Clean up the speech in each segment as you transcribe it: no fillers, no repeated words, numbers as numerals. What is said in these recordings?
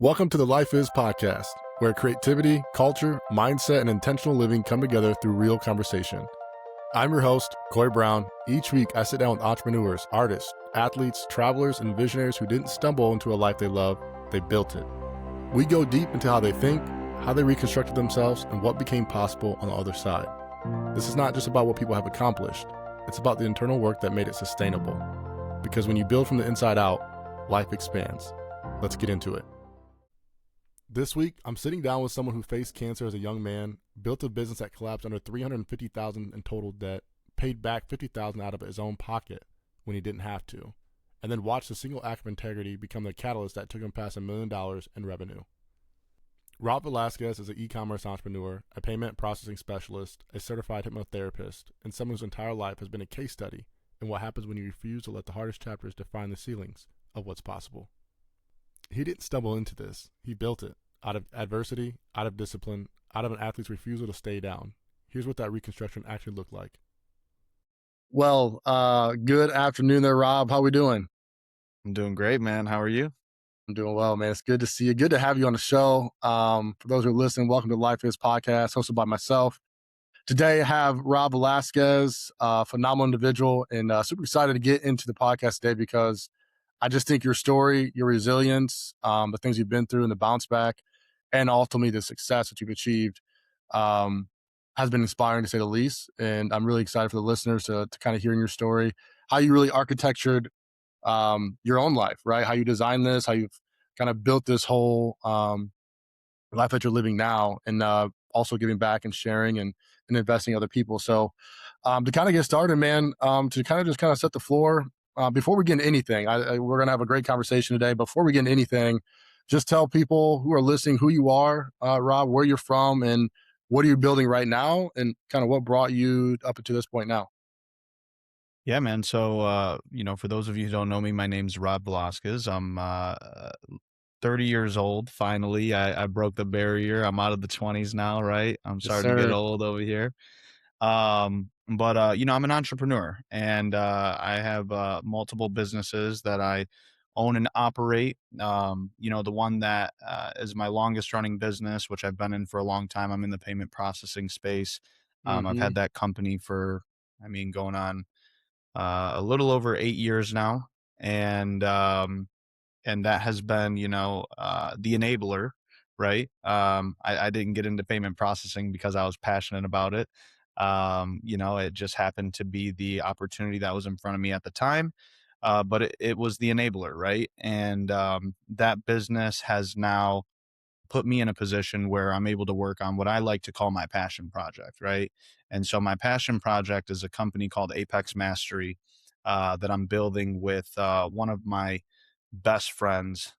Welcome to the Life Is podcast, where creativity, culture, mindset, and intentional living come together through real conversation. I'm your host, Corey Brown. Each week, I sit down with entrepreneurs, artists, athletes, travelers, and visionaries who didn't stumble into a life they love, they built it. We go deep into how they think, how they reconstructed themselves, and what became possible on the other side. This is not just about what people have accomplished. It's about the internal work that made it sustainable. Because when you build from the inside out, life expands. Let's get into it. This week, I'm sitting down with someone who faced cancer as a young man, built a business that collapsed under $350,000 in total debt, paid back $50,000 out of his own pocket when he didn't have to, and then watched a single act of integrity become the catalyst that took him past $1 million in revenue. Rob Velazques is an e-commerce entrepreneur, a payment processing specialist, a certified hypnotherapist, and someone whose entire life has been a case study in what happens when you refuse to let the hardest chapters define the ceilings of what's possible. He didn't stumble into this. He built it out of adversity, out of discipline, out of an athlete's refusal to stay down. Here's what that reconstruction actually looked like. Well, good afternoon there, Rob. How we doing? I'm doing great, man. How are you? I'm doing well, man. It's good to see you. Good to have you on the show. For those who are listening, welcome to Life Is podcast, hosted by myself. Today I have Rob Velazques, a phenomenal individual, and super excited to get into the podcast today because I just think your story, your resilience, the things you've been through and the bounce back, and ultimately the success that you've achieved has been inspiring to say the least. And I'm really excited for the listeners to kind of hearing your story, how you really architectured your own life, right? How you designed this, how you've kind of built this whole life that you're living now, and also giving back and sharing and investing in other people. So to kind of get started, man, to kind of set the floor, before we get into anything, we're going to have a great conversation today. Before we get into anything, just tell people who are listening who you are, Rob, where you're from, and what are you building right now, and kind of what brought you up to this point now. Yeah, man. So, for those of you who don't know me, my name's Rob Velazques. I'm 30 years old. Finally, I broke the barrier. I'm out of the 20s now, right? I'm Yes, starting to get sir. old over here. But I'm an entrepreneur, and I have multiple businesses that I own and operate. The one that is my longest running business, which I've been in for a long time. I'm in the payment processing space. I've Mm-hmm. had that company for, going on a little over 8 years now, and that has been, the enabler, right? I didn't get into payment processing because I was passionate about it. It just happened to be the opportunity that was in front of me at the time. But it was the enabler, right? And that business has now put me in a position where I'm able to work on what I like to call my passion project, right? And so my passion project is a company called Apex Mastery that I'm building with one of my best friends.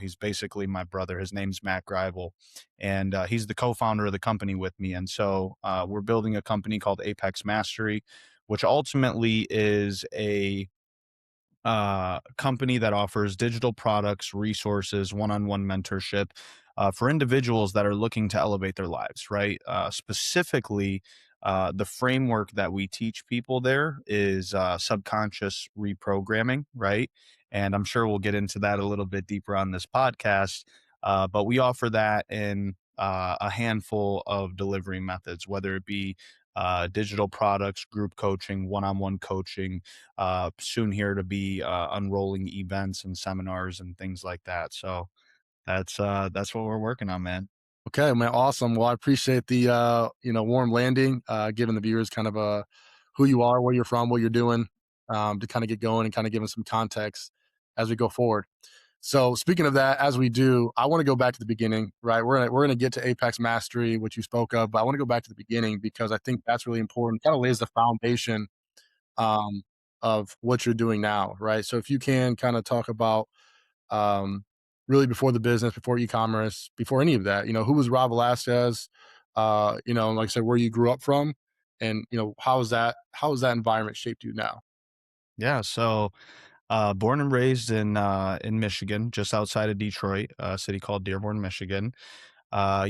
He's basically my brother. His name's Matt Grivel, and he's the co-founder of the company with me. And so we're building a company called Apex Mastery, which ultimately is a company that offers digital products, resources, one-on-one mentorship for individuals that are looking to elevate their lives, right? Specifically, the framework that we teach people there is subconscious reprogramming, right? And I'm sure we'll get into that a little bit deeper on this podcast. But we offer that in a handful of delivery methods, whether it be digital products, group coaching, one-on-one coaching, soon here to be unrolling events and seminars and things like that. So that's what we're working on, man. Okay, man, awesome. Well, I appreciate the warm landing, giving the viewers kind of who you are, where you're from, what you're doing, to kind of get going and kind of giving some context as we go forward. So speaking of that, as we do, I want to go back to the beginning, right? We're gonna get to Apex Mastery, which you spoke of, but I want to go back to the beginning because I think that's really important. Kind of lays the foundation um, of what you're doing now, right? So if you can kind of talk about um, really before the business, before e-commerce, before any of that, who was Rob Velazques? Like I said, where you grew up from, and how has that environment shaped you now? Yeah. So born and raised in Michigan, just outside of Detroit, a city called Dearborn, Michigan. I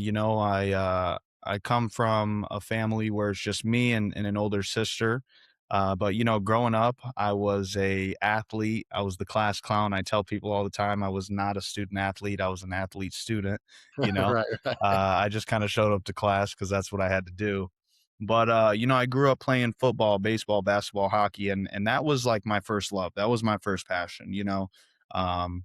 come from a family where it's just me and an older sister. But growing up, I was a athlete. I was the class clown. I tell people all the time I was not a student athlete. I was an athlete student. You know, Right, right. I just kind of showed up to class because that's what I had to do. But I grew up playing football, baseball, basketball, hockey, and that was like my first love. That was my first passion. Um,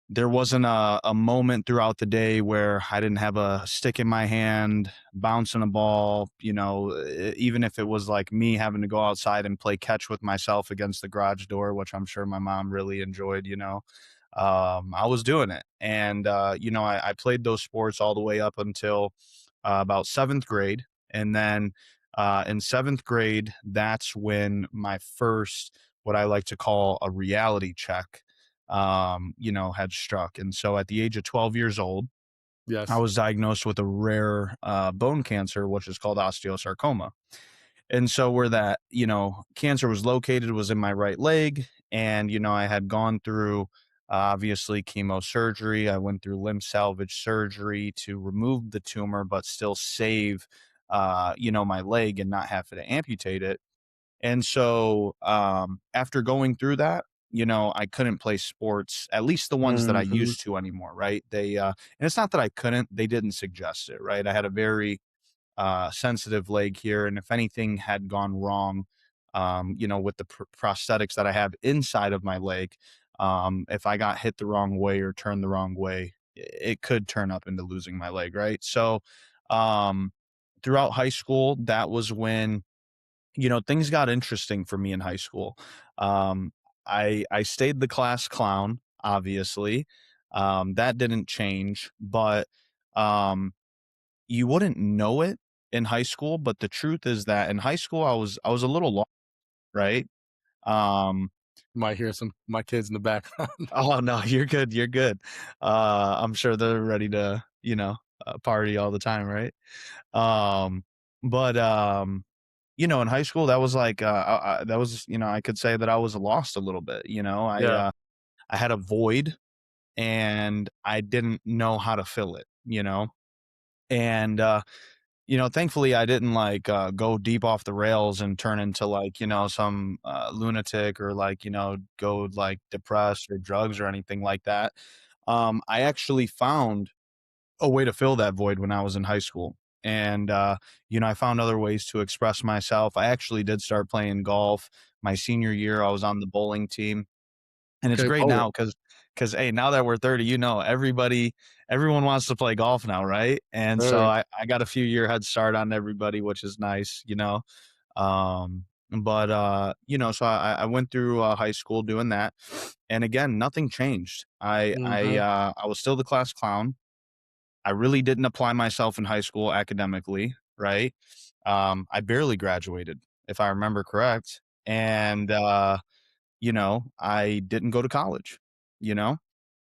there wasn't a moment throughout the day where I didn't have a stick in my hand, bouncing a ball, even if it was like me having to go outside and play catch with myself against the garage door, which I'm sure my mom really enjoyed. I was doing it. And, I played those sports all the way up until about seventh grade. And then in seventh grade, that's when my first, what I like to call a reality check had struck. And so at the age of 12 years old, I Yes. was diagnosed with a rare bone cancer, which is called osteosarcoma. And so where that, cancer was located was in my right leg. And, I had gone through obviously chemo surgery. I went through limb salvage surgery to remove the tumor, but still save, my leg and not have to amputate it. And so, after going through that, I couldn't play sports, at least the ones that I Mhm. used to anymore, right? And it's not that I couldn't, they didn't suggest it, right? I had a very sensitive leg here. And if anything had gone wrong, with the prosthetics that I have inside of my leg, if I got hit the wrong way or turned the wrong way, it could turn up into losing my leg, right? So, um, throughout high school, that was when things got interesting for me in high school. Um, I stayed the class clown, obviously. That didn't change, but um, you wouldn't know it in high school. But the truth is that in high school, I was a little lost, right? Um, Might hear some my kids in the background. oh no, you're good, you're good. I'm sure they're ready to party all the time, right? Um, but in high school, that was like, that was, I could say that I was lost a little bit. Yeah. I had a void and I didn't know how to fill it. And, thankfully I didn't like, go deep off the rails and turn into like, some, lunatic or like, go like depressed or drugs or anything like that. I actually found a way to fill that void when I was in high school. And, I found other ways to express myself. I actually did start playing golf my senior year. I was on the bowling team. And it's Okay, great bowling. now because hey, now that we're 30, everyone wants to play golf now, right? And so Very. I got a few year head start on everybody, which is nice. But so I went through high school doing that. And again, nothing changed. Mhm. I was still the class clown. I really didn't apply myself in high school academically, right? I barely graduated, if I remember correct. And, I didn't go to college, you know?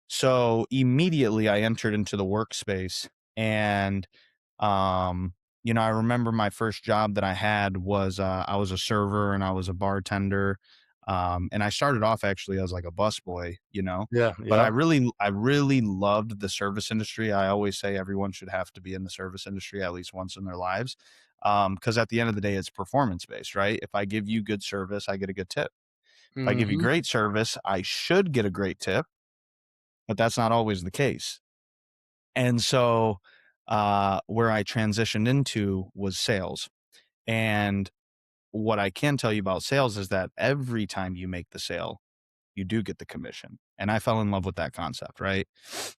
So immediately I entered into the workspace and, um, I remember my first job that I had was, I was a server and I was a bartender. And I started off actually as like a busboy. Yeah, But I yeah. really loved the service industry. I always say everyone should have to be in the service industry at least once in their lives. Because at the end of the day, it's performance based, right? If I give you good service, I get a good tip. If I give you Mhm. great service, I should get a great tip, but that's not always the case. And so, where I transitioned into was sales. And what I can tell you about sales is that every time you make the sale, you do get the commission. And I fell in love with that concept, right?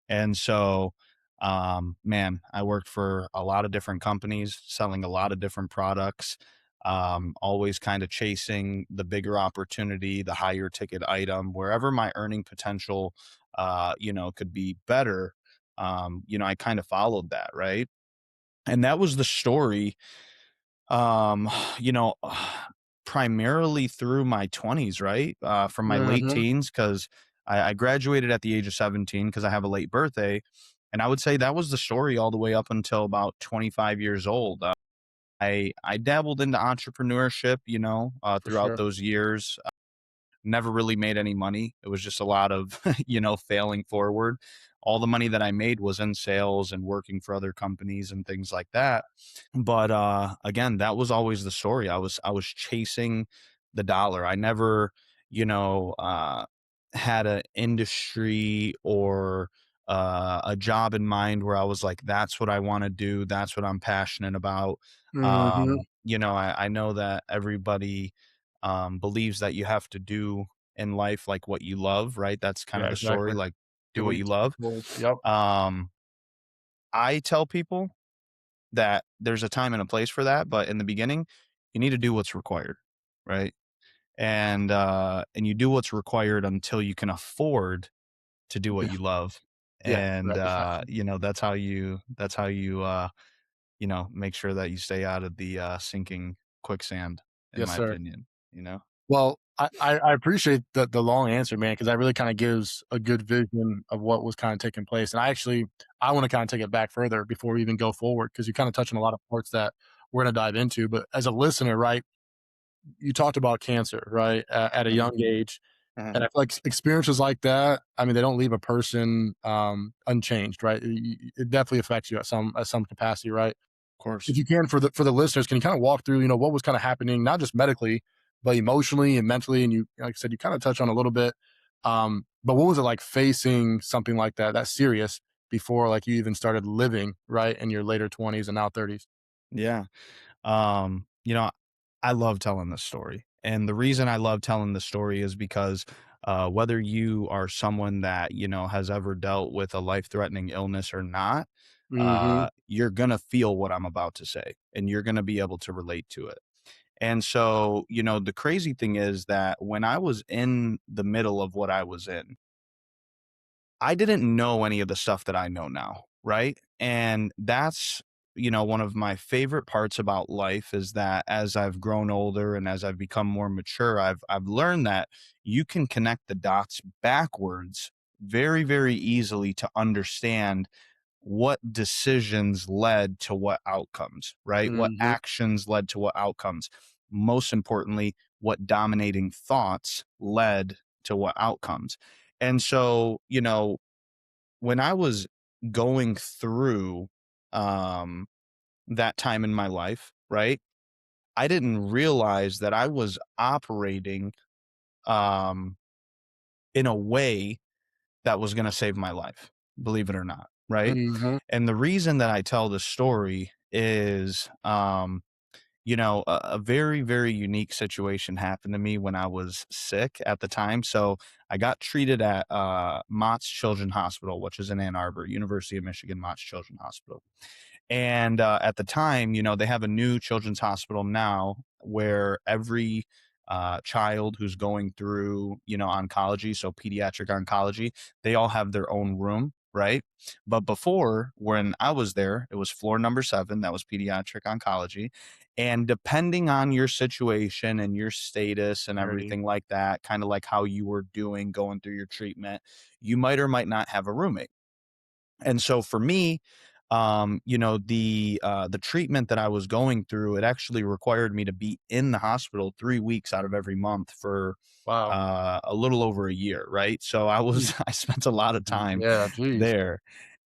And so, man, I worked for a lot of different companies, selling a lot of different products, always kind of chasing the bigger opportunity, the higher ticket item, wherever my earning potential, could be better. I kind of followed that, right? And that was the story um, you know, primarily through my 20s, right? From my late Mhm. teens, because I graduated at the age of 17 because I have a late birthday. And I would say that was the story all the way up until about 25 years old. I dabbled into entrepreneurship, For throughout sure. those years. Never really made any money. It was just a lot of, failing forward. all the money that I made was in sales and working for other companies and things like that. But again, that was always the story. I was chasing the dollar. I never, you know, had an industry or a job in mind where I was like, that's what I want to do. That's what I'm passionate about. Hmm. I know that everybody believes that you have to do in life like what you love, right? That's kind Yeah, of the story, exactly. like do Do what what you you can love. control. Yep. Um, I tell people that there's a time and a place for that, but in the beginning, you need to do what's required, right? And you do what's required until you can afford to do what Yeah. you love. Yeah. And Right. that's how you make sure that you stay out of the sinking quicksand, in Yes, my sir. opinion, you know? Well, I appreciate the long answer, man, because that really kind of gives a good vision of what was kind of taking place. And I want to kind of take it back further before we even go forward, because you kind of touch on a lot of parts that we're going to dive into. But as a listener, right, you talked about cancer, right, at a Mhm, young age. mhm. And I feel like experiences like that, I mean, they don't leave a person unchanged, right? It definitely affects you at some capacity, right? Of course. If you can, for the listeners, can you kind of walk through, what was kind of happening, not just medically, but emotionally and mentally? And you, like I said, you kind of touched on a little bit. But what was it like facing something like that serious before like you even started living right in your later 20s and now 30s? Yeah. Um, you know, I love telling this story. And the reason I love telling the story is because whether you are someone that, has ever dealt with a life-threatening illness or not, Mm-hmm. you're going to feel what I'm about to say and you're going to be able to relate to it. And so, the crazy thing is that when I was in the middle of what I was in, I didn't know any of the stuff that I know now, right? And that's, one of my favorite parts about life is that as I've grown older and as I've become more mature, I've learned that you can connect the dots backwards very, very easily to understand what decisions led to what outcomes, right? What Mm-hmm. actions led to what outcomes. Most importantly, what dominating thoughts led to what outcomes. And so, when I was going through um that time in my life, right? I didn't realize that I was operating um in a way that was going to save my life, believe it or not, right? Mm-hmm. And the reason that I tell this story is a very, very unique situation happened to me when I was sick at the time. So I got treated at Mott's Children's Hospital, which is in Ann Arbor, University of Michigan Mott's Children's Hospital. And at the time, they have a new children's hospital now where every child who's going through, oncology, so pediatric oncology, they all have their own room, right? But before, when I was there, it was floor number 7, that was pediatric oncology. And depending on your situation and your status and Alrighty. everything like that, kind of like how you were doing going through your treatment, you might or might not have a roommate. And so for me, the treatment that I was going through, it actually required me to be in the hospital 3 weeks out of every month for Wow. a little over a year, right? So I Mm. was I spent a lot of time Yeah. Geez. there.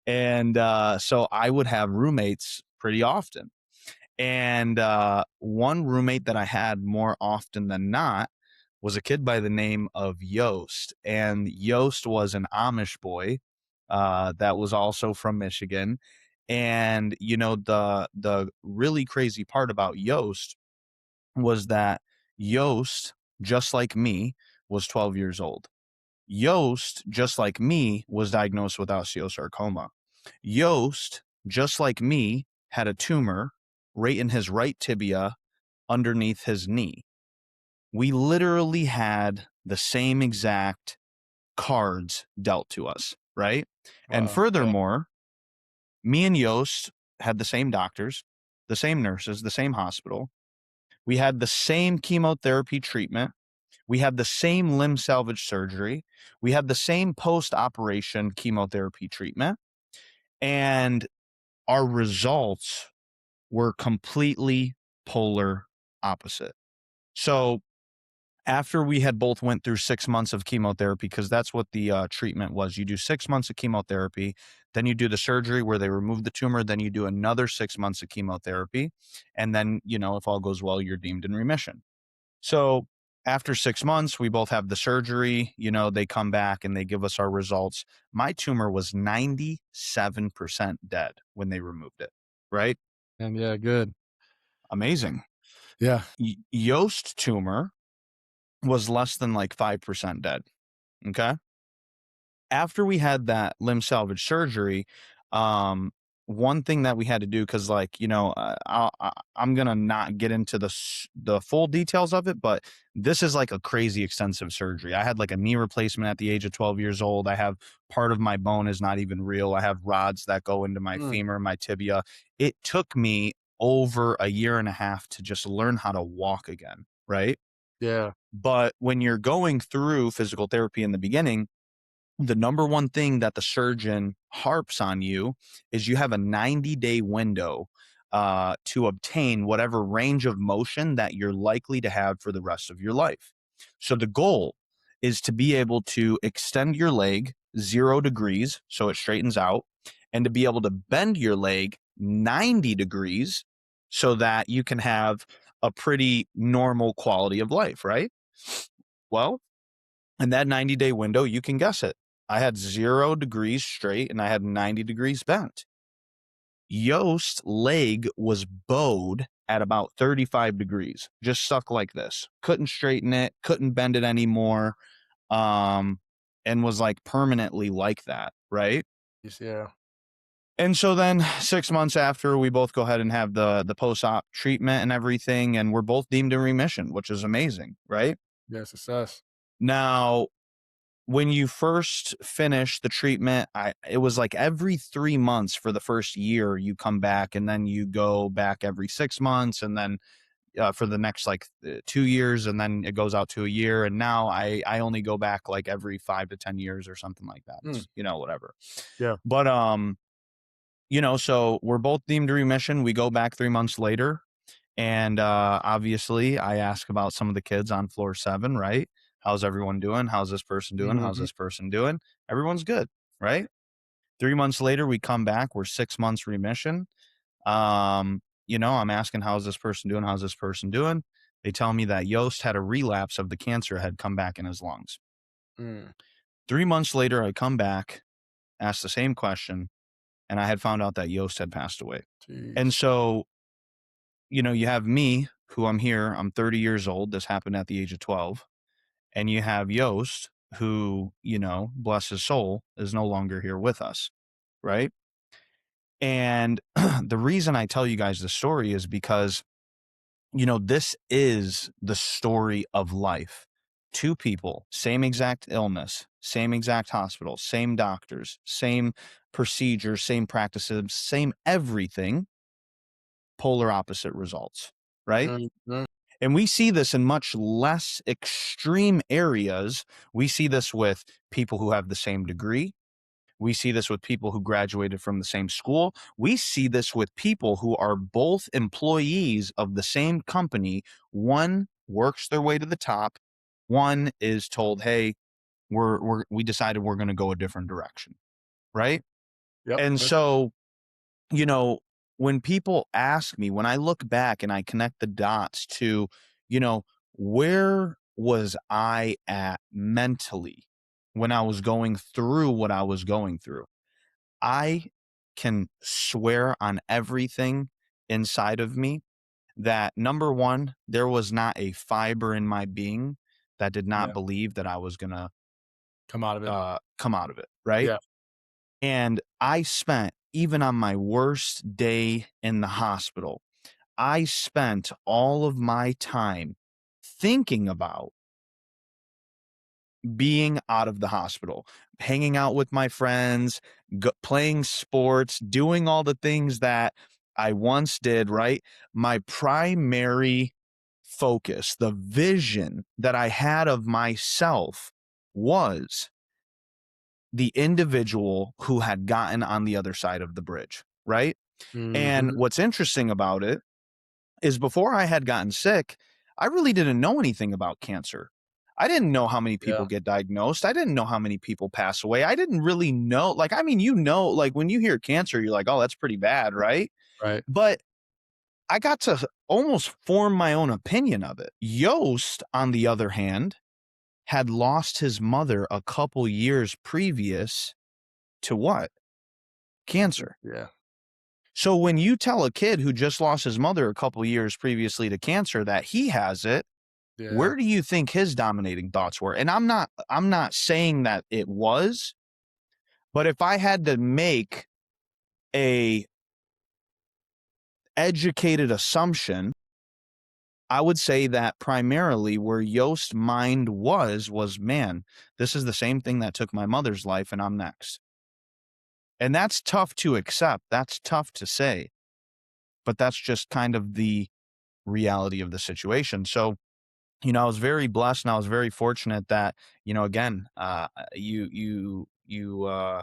And so I would have roommates pretty often. And one roommate that I had more often than not was a kid by the name of Yost. And Yost was an Amish boy that was also from Michigan. And the really crazy part about Yost was that Yost, just like me, was 12 years old. Yost, just like me, was diagnosed with osteosarcoma. Yost, just like me, had a tumor right in his right tibia underneath his knee. We literally had the same exact cards dealt to us, right? And Wow. Yeah. furthermore, me and Yost had the same doctors, the same nurses, the same hospital. We had the same chemotherapy treatment. We had the same limb salvage surgery. We had the same post operation chemotherapy treatment. And our results were completely polar opposite. So After we had both went through 6 months of chemotherapy, because that's what the treatment was. You do 6 months of chemotherapy, then you do the surgery where they remove the tumor, then you do another 6 months of chemotherapy, and then, if all goes well, you're deemed in remission. So after 6 months, we both have the surgery, they come back and they give us our results. My tumor was 97% dead when they removed it, right? And yeah, good. Amazing. Yeah. Yost tumor was less than like 5% dead. Okay. After we had that limb salvage surgery, um, one thing that we had to do, because I'm gonna not get into the full details of it, but this is like a crazy extensive surgery. I had like a knee replacement at the age of 12 years old. I have part of my bone is not even real. I have rods that go into my femur, my tibia. It took me over a year and a half to just learn how to walk again, right? Yeah. But when you're going through physical therapy in the beginning, the number one thing that the surgeon harps on you is you have a 90-day window to obtain whatever range of motion that you're likely to have for the rest of your life. So the goal is to be able to extend your leg 0 degrees so it straightens out, and to be able to bend your leg 90 degrees so that you can have a pretty normal quality of life, right? Well, in that 90-day window, you can guess it. I had 0 degrees straight and I had 90 degrees bent. Yost's leg was bowed at about 35 degrees, just stuck like this. Couldn't straighten it, couldn't bend it anymore, and was like permanently like that, right? Yeah. And so then 6 months after, we both go ahead and have the post-op treatment and everything, and we're both deemed in remission, which is amazing, right? Yeah, success. Now, when you first finish the treatment, it was like every 3 months for the first year you come back, and then you go back every 6 months, and then for the next 2 years, and then it goes out to a year. And now I only go back like every 5 to 10 years or something like that. It's, whatever. Yeah. But so we're both deemed remission. We go back 3 months later, and obviously I ask about some of the kids on floor 7, right? How's everyone doing? How's this person doing? How's this person doing? Everyone's good, right? 3 months later, we come back. We're 6 months remission. I'm asking, how's this person doing? How's this person doing? They tell me that Yost had a relapse of the cancer had come back in his lungs. 3 months later, I come back, ask the same question, and I had found out that Yost had passed away. Jeez. And so, you have me, who I'm here. I'm 30 years old. This happened at the age of 12. And you have Yost, who, bless his soul, is no longer here with us, right? And the reason I tell you guys the story is because, this is the story of life. 2 people, same exact illness, same exact hospital, same doctors, same procedures, same practices, same everything, polar opposite results, right? And we see this in much less extreme areas. We see this with people who have the same degree. We see this with people who graduated from the same school. We see this with people who are both employees of the same company. One works their way to the top. One is told, "Hey, we decided we're going to go a different direction," right? Yep. And so, you know, when people ask me, when I look back and I connect the dots to, where was I at mentally when I was going through what I was going through? I can swear on everything inside of me that, number one, there was not a fiber in my being that did not believe that I was going to Come out of it. come out of it. Right. Yeah. And I spent, even on my worst day in the hospital, I spent all of my time thinking about being out of the hospital, hanging out with my friends, playing sports, doing all the things that I once did, right? My primary focus, the vision that I had of myself, was the individual who had gotten on the other side of the bridge, right? And what's interesting about it is, before I had gotten sick, I really didn't know anything about cancer. I didn't know how many people Yeah. get diagnosed. I didn't know how many people pass away. I didn't really know. Like, I mean, you know, like when you hear cancer, you're like, oh, that's pretty bad, right? Right. But I got to almost form my own opinion of it. Yost, on the other hand, had lost his mother a couple years previous to what? Cancer. Yeah. So when you tell a kid who just lost his mother a couple years previously to cancer that he has it, Yeah. where do you think his dominating thoughts were? And I'm not saying that it was, but if I had to make a educated assumption, I would say that primarily where Yost's mind was, man, this is the same thing that took my mother's life and I'm next. And that's tough to accept. That's tough to say, but that's just kind of the reality of the situation. So, I was very blessed and I was very fortunate that, again, you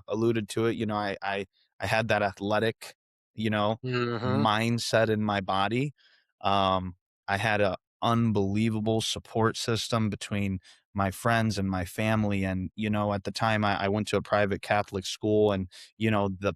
alluded to it. I had that athletic, you know, Hmm. mindset in my body. I had a unbelievable support system between my friends and my family. And, at the time I went to a private Catholic school and, the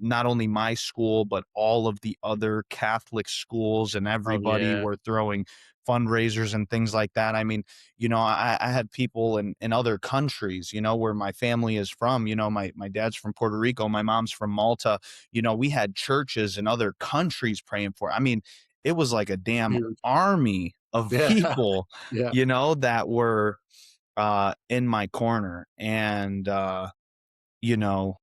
not only my school, but all of the other Catholic schools and Oh everybody yeah. were throwing fundraisers and things like that. I mean, I had people in other countries, where my family is from. My dad's from Puerto Rico, my mom's from Malta. We had churches in other countries praying for. I mean, it was like a damn Huge. army of Yeah. people, Yeah. that were in my corner. And you know,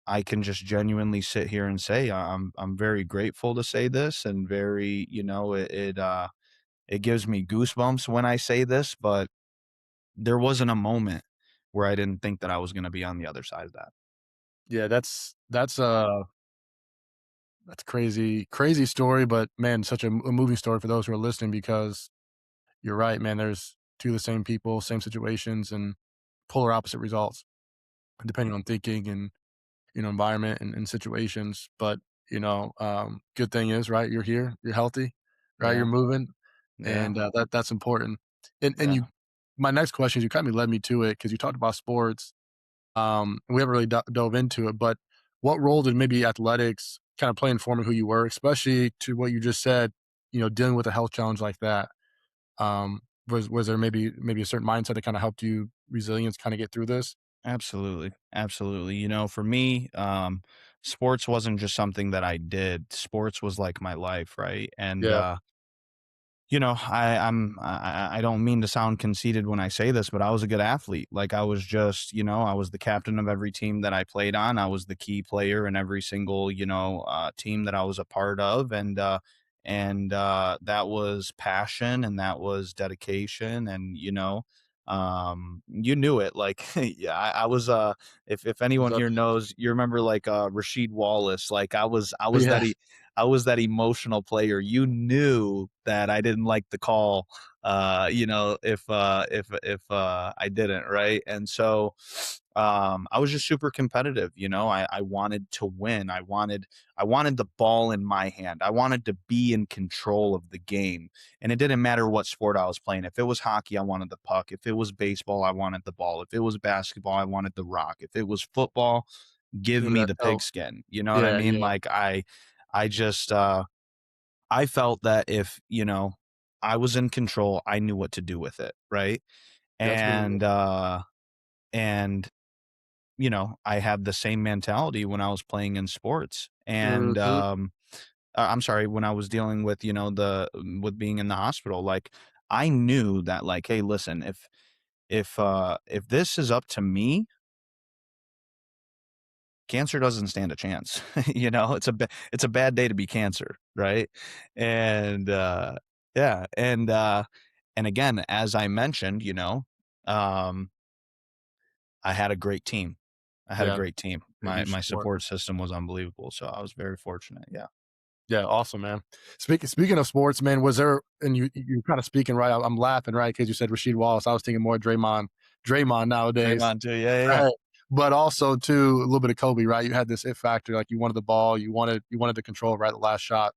I can just genuinely sit here and say I'm very grateful to say this and very, it gives me goosebumps when I say this, but there wasn't a moment where I didn't think that I was gonna be on the other side of that. Yeah. That's crazy, crazy story, but man, such a moving story for those who are listening because you're right, man. There's two of the same people, same situations, and polar opposite results depending on thinking and environment and situations. But good thing is, right, you're here, you're healthy, right, you're Yeah, moving, yeah, and that's important. And yeah. you, my next question is, you kind of led me to it because you talked about sports. And we haven't really dove into it, but what role did maybe athletics kind of play in forming who you were, especially to what you just said, dealing with a health challenge like that? Was there maybe a certain mindset that kind of helped you resilience kind of get through this? Absolutely, absolutely. For me, sports wasn't just something that I did. Sports was like my life, right? And Yeah. I don't mean to sound conceited when I say this, but I was a good athlete. Like I was just, I was the captain of every team that I played on. I was the key player in every single, team that I was a part of. And that was passion and that was dedication. And, you knew it. Like, yeah, I was, if Was anyone that here knows, you remember like, Rasheed Wallace, like I was yeah. I was that emotional player. You knew that I didn't like the call, if I didn't, right? And so I was just super competitive, I wanted to win. I wanted the ball in my hand. I wanted to be in control of the game. And it didn't matter what sport I was playing. If it was hockey, I wanted the puck. If it was baseball, I wanted the ball. If it was basketball, I wanted the rock. If it was football, give Give me me that the help. pigskin. You know what I Yeah, mean? yeah. Like I just I felt that if, I was in control, I knew what to do with it, right? That's really good. And and I had the same mentality when I was playing in sports. And Mhm. I'm sorry, when I was dealing with, with being in the hospital, like I knew that like, hey, listen, if this is up to me, cancer doesn't stand a chance. It's a bad day to be cancer, right? And yeah, and again, as I mentioned, um I had a great team. I had a Yeah, great team. a My huge my support. support system was unbelievable, so I was very fortunate. Yeah. Yeah, awesome, man. Speaking of sports, man, was there and you're kinda speaking right, I'm laughing, right, because you said Rasheed Wallace, I was thinking more Draymond nowadays. Draymond too. Yeah, yeah, yeah. Right. But also too, a little bit of Kobe, right? You had this it factor, like you wanted the ball, you wanted the control, right, the last shot.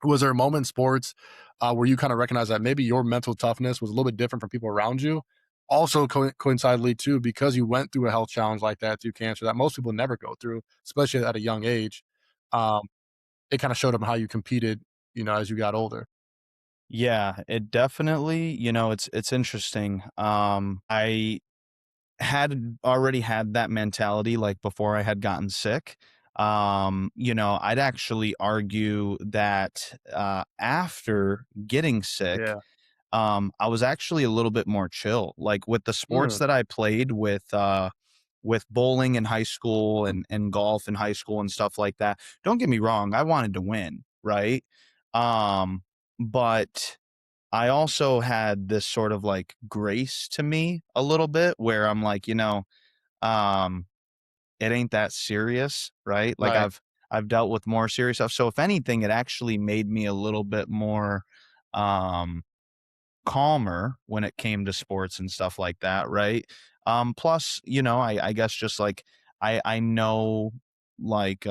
Was there a moment in sports where you kind of recognize that maybe your mental toughness was a little bit different from people around you? Also, coincidentally, too, because you went through a health challenge like that through cancer that most people never go through, especially at a young age. Um, it kind of showed them how you competed, as you got older. Yeah, it definitely, it's interesting. I had already had that mentality like before I had gotten sick. I'd actually argue that after getting sick, Yeah. I was actually a little bit more chill. Like with the sports Mm, that I played with bowling in high school and golf in high school and stuff like that. Don't get me wrong, I wanted to win, right? Um, but I also had this sort of like grace to me a little bit where I'm like, um, it ain't that serious, right? Like right. I've dealt with more serious stuff. So if anything, it actually made me a little bit more um calmer when it came to sports and stuff like that, right? Plus, I guess just like I know like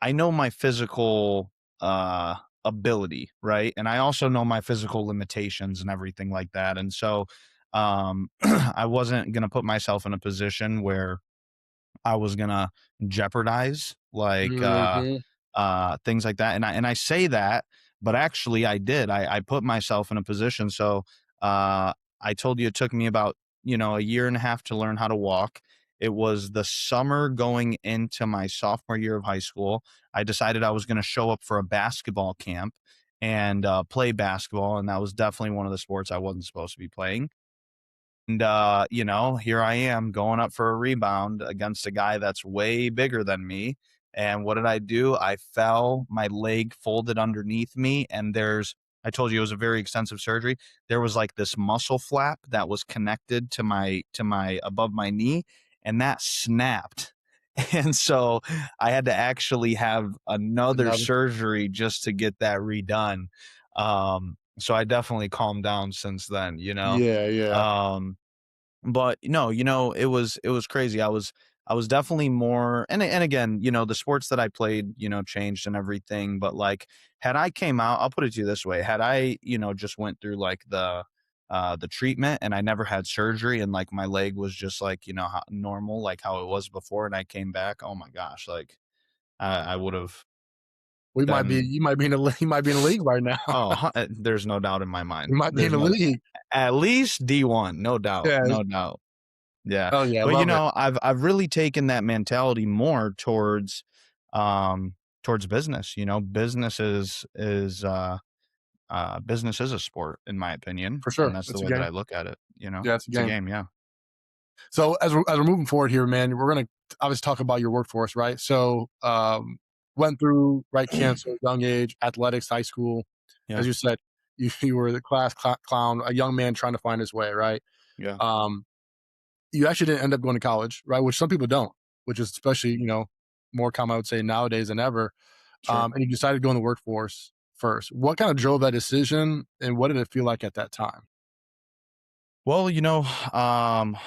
I know my physical ability, right? And I also know my physical limitations and everything like that. And so I wasn't gonna put myself in a position where I was gonna jeopardize like Mhm. things like that. And I say that, but actually I did. I put myself in a position. So I told you it took me about a year and a half to learn how to walk. It was the summer going into my sophomore year of high school. I decided I was going to show up for a basketball camp and play basketball, and that was definitely one of the sports I wasn't supposed to be playing. And, here I am going up for a rebound against a guy that's way bigger than me. And what did I do? I fell, my leg folded underneath me, and I told you it was a very extensive surgery. There was like this muscle flap that was connected to my above my knee, and that snapped. And so I had to actually have another Another. surgery just to get that redone. So I definitely calmed down since then. Yeah, yeah, Um, but no, it was crazy. I was definitely more and again, the sports that I played, changed and everything. But like had I came out, I'll put it to you this way, had I, just went through like the treatment and I never had surgery and like my leg was just like, normal, like how it was before, and I came back, oh my gosh, like I would have been you might be in the you might be in the league right now. there's no doubt in my You mind. might be in There's the no league. at least D1, no doubt, Yeah. no doubt. Yeah. Oh, yeah, I But, love it. I've really taken that mentality more towards business, business is a sport in my opinion, For and sure. that's the It's a way that game. I look at it. Yeah, it's a It's a game. game, yeah. So as we're moving forward here, man, we're gonna obviously talk about your workforce, right? So, went through, right, cancer, young age, athletics, high school. As Yeah, you said, you were the class clown, a young man trying to find his way, right? yeah, Um, you actually didn't end up going to college, right? Which some people don't, which is especially, more common, I would say, nowadays than ever. sure. And you decided to go in the workforce first. What kind of drove that decision, and what did it feel like at that time? Well,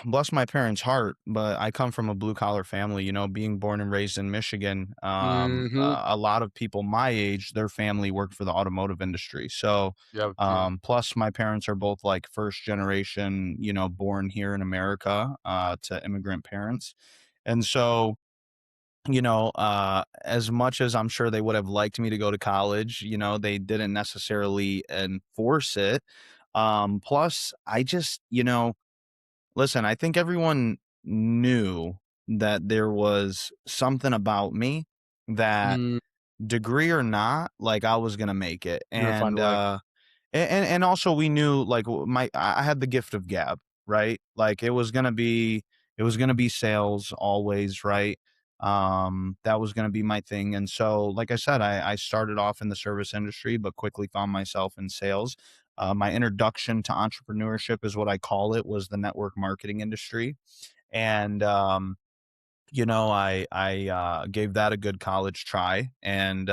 bless my parents' heart, but I come from a blue collar family, being born and raised in Michigan. Mhm. A lot of people my age, their family worked for the automotive industry. So, Yeah, yeah, plus my parents are both like first generation, born here in America, to immigrant parents. And so, as much as I'm sure they would have liked me to go to college, they didn't necessarily enforce it. Plus I just, listen, I think everyone knew that there was something about me that, mm, degree or not, like I was gonna make it. you're gonna find And a way. and also we knew like I had the gift of gab, right? Like it was gonna be sales always, right? That was gonna be my thing. And so, like I said, I started off in the service industry, but quickly found myself in sales. My introduction to entrepreneurship is what I call it, was the network marketing industry. And I gave that a good college try, and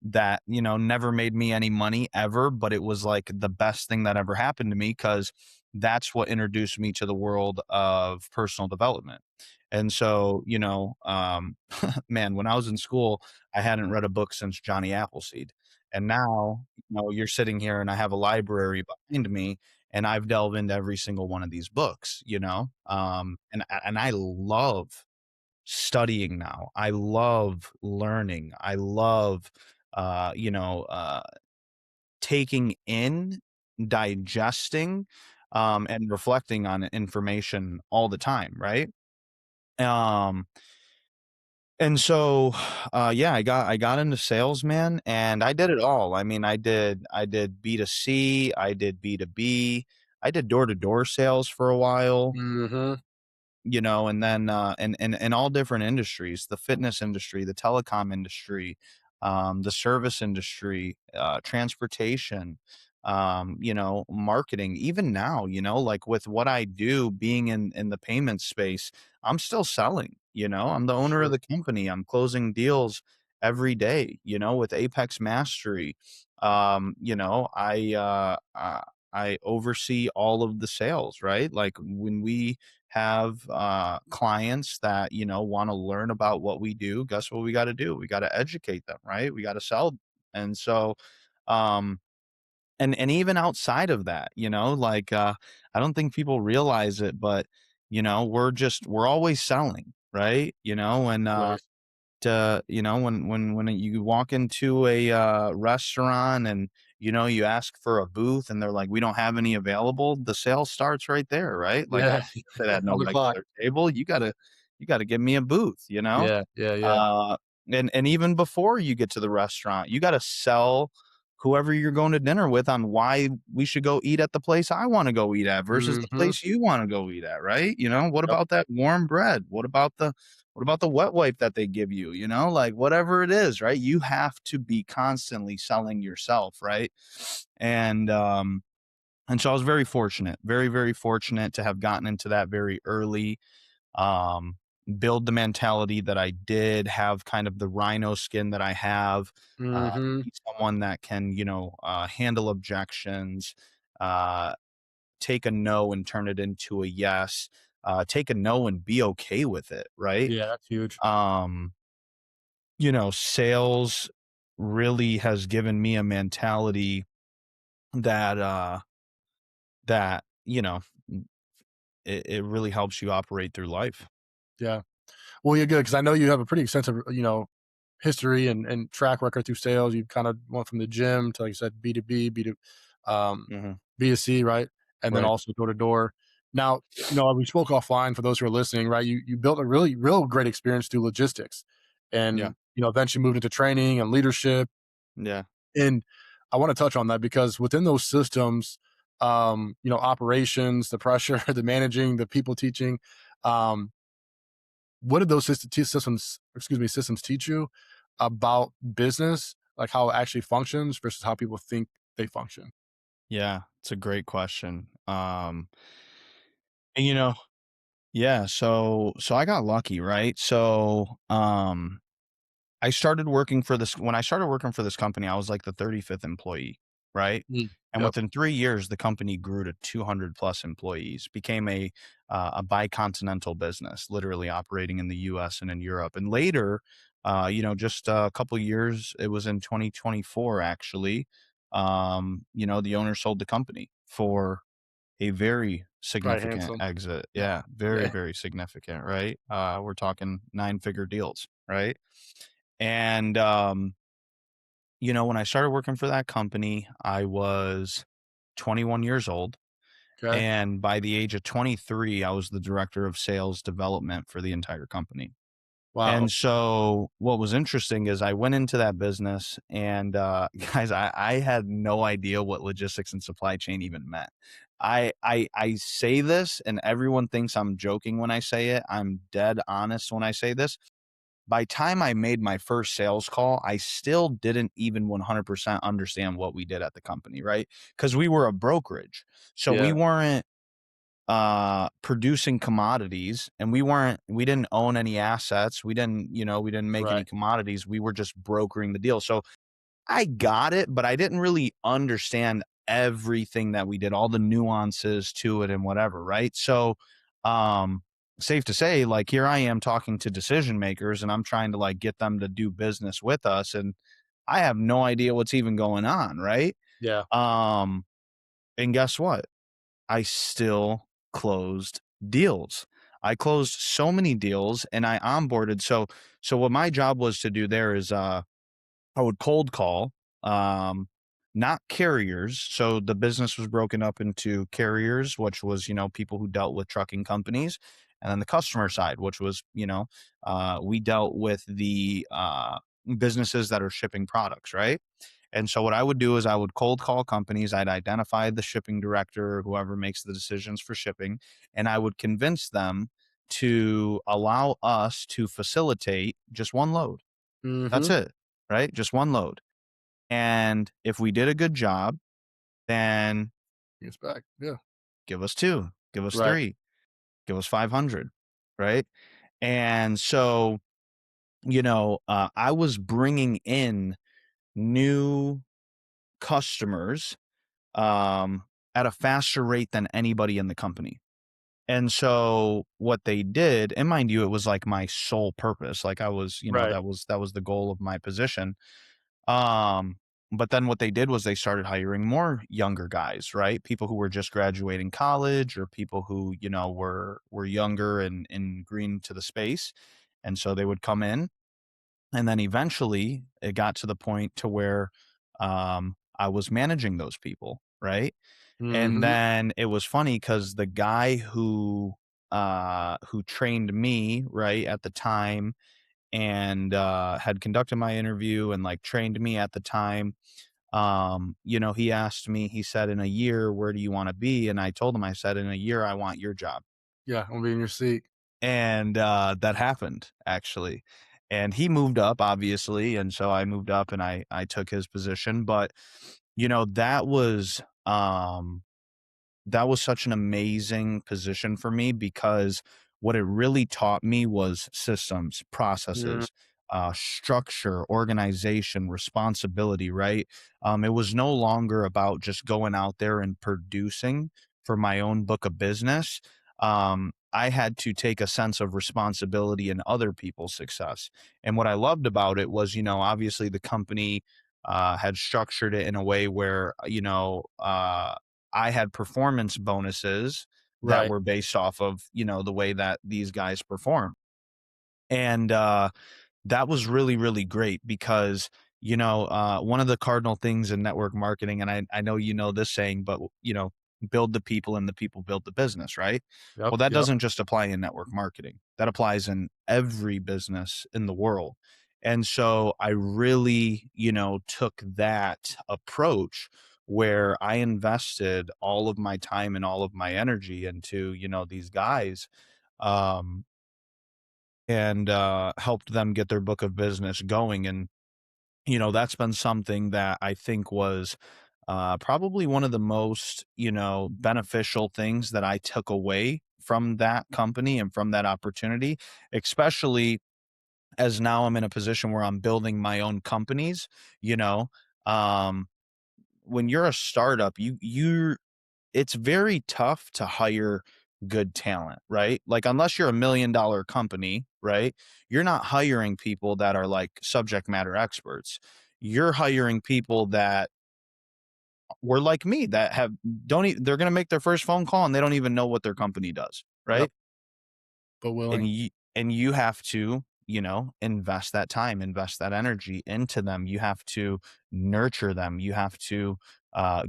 that never made me any money ever, but it was like the best thing that ever happened to me because that's what introduced me to the world of personal development. And so, man, when I was in school, I hadn't read a book since Johnny Appleseed. And now, you're sitting here and I have a library behind me and I've delved into every single one of these books, and I love studying now. I love learning. I love, uh, you know, uh, taking in, digesting, and reflecting on information all the time, right? Um, and so, yeah, I got into sales, man, and I did it all. I mean, I did B2C, I did B2B, I did door to door sales for a while. Hmm. And then and all different industries, the fitness industry, the telecom industry, the service industry, transportation, marketing. Even now, like with what I do, being in the payment space, I'm still selling. I'm the owner of Sure. the company. I'm closing deals every day, with Apex Mastery. I oversee all of the sales, right? Like when we have clients that want to learn about what we do, guess what we got to do? We got to educate them, right? We got to sell. And so um and even outside of that, like I don't think people realize it, but we're always selling, right? And Right. when you walk into a restaurant and you ask for a booth and they're like, we don't have any available, the sale starts right there, right? Like, I Yeah. can't sit at no On the clock. regular table. You gotta give me a booth, Yeah. Yeah. Yeah. uh and even before you get to the restaurant, you gotta sell whoever you're going to dinner with on why we should go eat at the place I want to go eat at versus the Hmm. place you want to go eat at, right? What Yep. about that warm bread? What about the wet wipe that they give you? Like whatever it is, right? You have to be constantly selling yourself, right? And and so I was very fortunate, very, very fortunate to have gotten into that very early, um, build the mentality that I did, have kind of the rhino skin that I have, Hmm. be someone that can, handle objections, uh, take a no and turn it into a yes, take a no and be okay with it, right? Yeah, that's huge. Um, Sales really has given me a mentality that, it really helps you operate through life. Yeah. Well, you're good because I know you have a pretty extensive, history and track record through sales. You kind of went from the gym to, like you said, B2B, um, Mhm. B2C, right? And then Right. also door to door. Now, we spoke offline for those who are listening, right? You built a really, real great experience through logistics Yeah. and, eventually moved into training and leadership. Yeah. And I want to touch on that because within those systems, operations, the pressure, the managing, the people teaching, um, what did those systems teach you about business, like how it actually functions versus how people think they function? Yeah. It's a great question. And yeah, so I got lucky, right? So, I started working for this when I started working for this company, I was like the 35th employee, right? Mm. And Yep. within 3 years, the company grew to 200 plus employees, became a bicontinental business, literally operating in the US and in Europe. And later, just a couple years, it was in 2024 actually, the owner sold the company for a very Probably significant handsome. exit. Yeah. Yeah, very, Yeah. very significant, right? We're talking nine-figure deals, right? And, when I started working for that company, I was 21 years old. Okay. And by the age of 23, I was the director of sales development for the entire company. And Wow. so what was interesting is I went into that business and guys, I had no idea what logistics and supply chain even meant. I say this and everyone thinks I'm joking when I say it. I'm dead honest when I say this. By time I made my first sales call, I still didn't even 100% understand what we did at the company, right? Because we were a brokerage. So we Yeah. weren't producing commodities and we didn't own any assets. We didn't make any Right. commodities. We were just brokering the deal. So I got it, but I didn't really understand everything that we did, all the nuances to it and whatever, right? So, safe to say, like, here I am talking to decision makers and I'm trying to like get them to do business with us. And I have no idea what's even going on. Right. Yeah. Um, and guess what? I still closed deals. I closed so many deals and I onboarded. So what my job was to do there is, I would cold call, um, not carriers. So the business was broken up into carriers, which was, people who dealt with trucking companies, and then the customer side, which was, we dealt with the businesses that are shipping products, right? And so what I would do is I would cold call companies. I'd identify the shipping director, whoever makes the decisions for shipping, and I would convince them to allow us to facilitate just one load. That's Mm-hmm. it, right? Just one load. And if we did a good job, then It's back. Yeah. give us 2, give us Right. 3, give us 500, right? And so, I was bringing in new customers, at a faster rate than anybody in the company. And so what they did, and mind you, it was like my sole purpose. Like I was, Right. that was the goal of my position. Um, but then what they did was they started hiring more younger guys, right? People who were just graduating college or people who, were younger and green to the space. And so they would come in, and then eventually it got to the point to where I was managing those people, right? And Mm-hmm. then it was funny because the guy who trained me, right, at the time, and had conducted my interview and like trained me at the time, he asked me, he said, in a year, where do you want to be? And I told him, I said, in a year, I want your job. Yeah. I'll be in your seat. And that happened actually. And he moved up, obviously. And so I moved up and I took his position. But, you know, that was, um, that was such an amazing position for me because what it really taught me was systems, Mm, processes, structure, organization, responsibility, right? It was no longer about just going out there and producing for my own book of business. I had to take a sense of responsibility in other people's success. And what I loved about it was, obviously the company had structured it in a way where, I had performance bonuses that right. were based off of, the way that these guys perform. And that was really, really great because, one of the cardinal things in network marketing, and I know you know this saying, but, build the people and the people build the business, right? Yep. Well, that Yep. doesn't just apply in network marketing, that applies in every business in the world. And so I really, took that approach where I invested all of my time and all of my energy into, these guys. Um, and helped them get their book of business going. And, that's been something that I think was probably one of the most, beneficial things that I took away from that company and from that opportunity, especially as now I'm in a position where I'm building my own companies, you know. Um, when you're a startup, you're it's very tough to hire good talent, right? Like unless you're $1 million company, right? You're not hiring people that are like subject matter experts. You're hiring people that were like me that have don't they're going to make their first phone call and they don't even know what their company does, Yep. right? But and willing. you have to, invest that time, invest that energy into them. You have to nurture them. You have to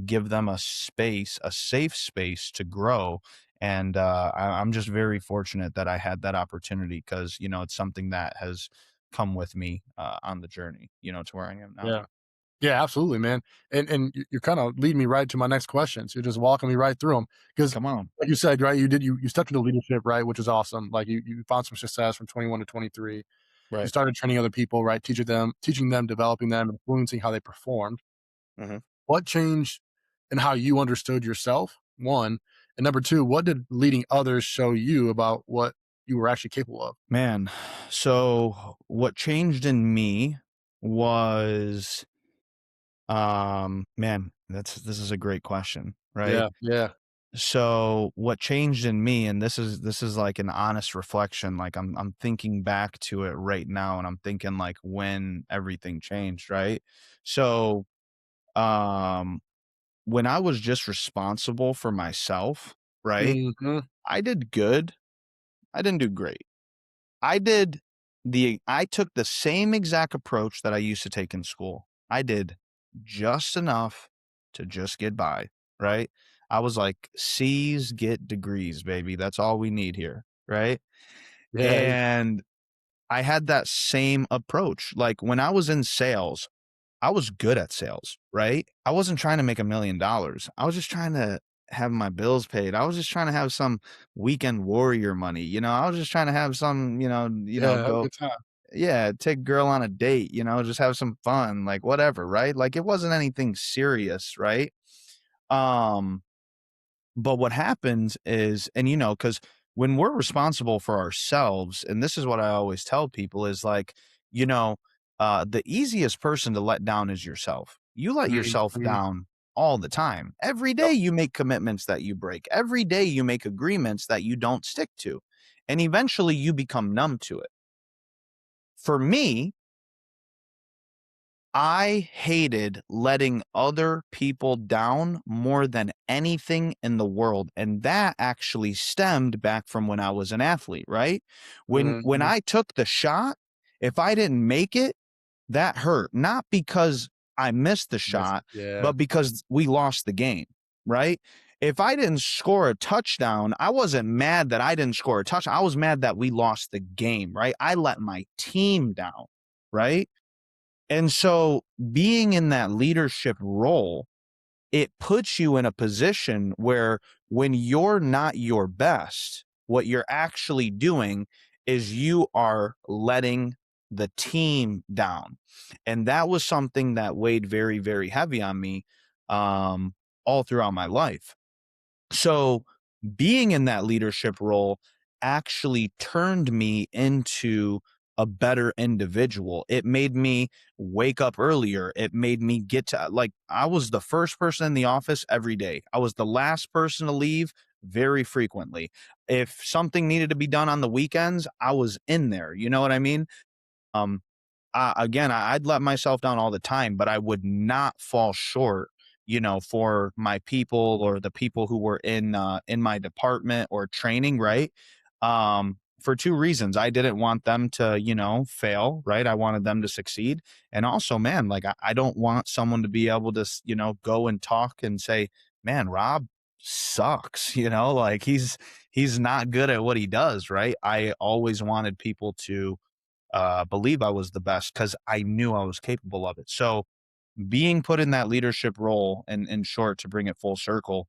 give them a safe space to grow. And I'm just very fortunate that I had that opportunity because, it's something that has come with me on the journey, to where I am now. Yeah. Yeah, absolutely, man. And you're kind of leading me right to my next questions. You're just walking me right through them because, Come on. like you said, right, you stepped into leadership, right, which is awesome. Like you found some success from 21 to 23. You Right. started training other people, right, teaching them, developing them, influencing how they performed. hmm What changed in how you understood yourself? One, and number two, what did leading others show you about what you were actually capable of? Man, so what changed in me was man, this is a great question, right? Yeah, yeah. So what changed in me, and this is like an honest reflection, like I'm thinking back to it right now and I'm thinking like when everything changed, right? So um when I was just responsible for myself, right? Mhm. I did good. I didn't do great. I took the same exact approach that I used to take in school. I did just enough to just get by, right? I was like, C's get degrees, baby. That's all we need here, right? Yeah, And I had that same approach. Like when I was in sales, I was good at sales, right? I wasn't trying to make $1 million. I was just trying to have my bills paid. I was just trying to have some weekend warrior money. I was just trying to have some, yeah, have a go, good time. yeah, take girl on a date, just have some fun, like whatever, right? Like it wasn't anything serious, right? Um, but what happens is, and because when we're responsible for ourselves, and this is what I always tell people is like, you know, the easiest person to let down is yourself. You let yourself Mhm. down all the time. Every day Yep. you make commitments that you break. Every day you make agreements that you don't stick to. And eventually you become numb to it. For me, I hated letting other people down more than anything in the world, and that actually stemmed back from when I was an athlete, right? When Mhm. I took the shot, if I didn't make it, that hurt, not because I missed the Miss shot, yeah. but because we lost the game, right? If I didn't score a touchdown, I wasn't mad that I didn't score a touchdown. I was mad that we lost the game, right? I let my team down, right? And so being in that leadership role, it puts you in a position where when you're not your best, what you're actually doing is you are letting the team down. And that was something that weighed very, very heavy on me all throughout my life. So being in that leadership role actually turned me into a better individual. It made me wake up earlier. It made me get to like I was the first person in the office every day. I was the last person to leave very frequently. If something needed to be done on the weekends, I was in there. You know what I mean? Um, again, I'd let myself down all the time, but I would not fall short, for my people or the people who were in my department or training, right? For two reasons. I didn't want them to, fail, right? I wanted them to succeed. And also, man, like I don't want someone to be able to, go and talk and say, man, Rob sucks, like he's not good at what he does, right? I always wanted people to believe I was the best because I knew I was capable of it. So being put in that leadership role, and in short, to bring it full circle,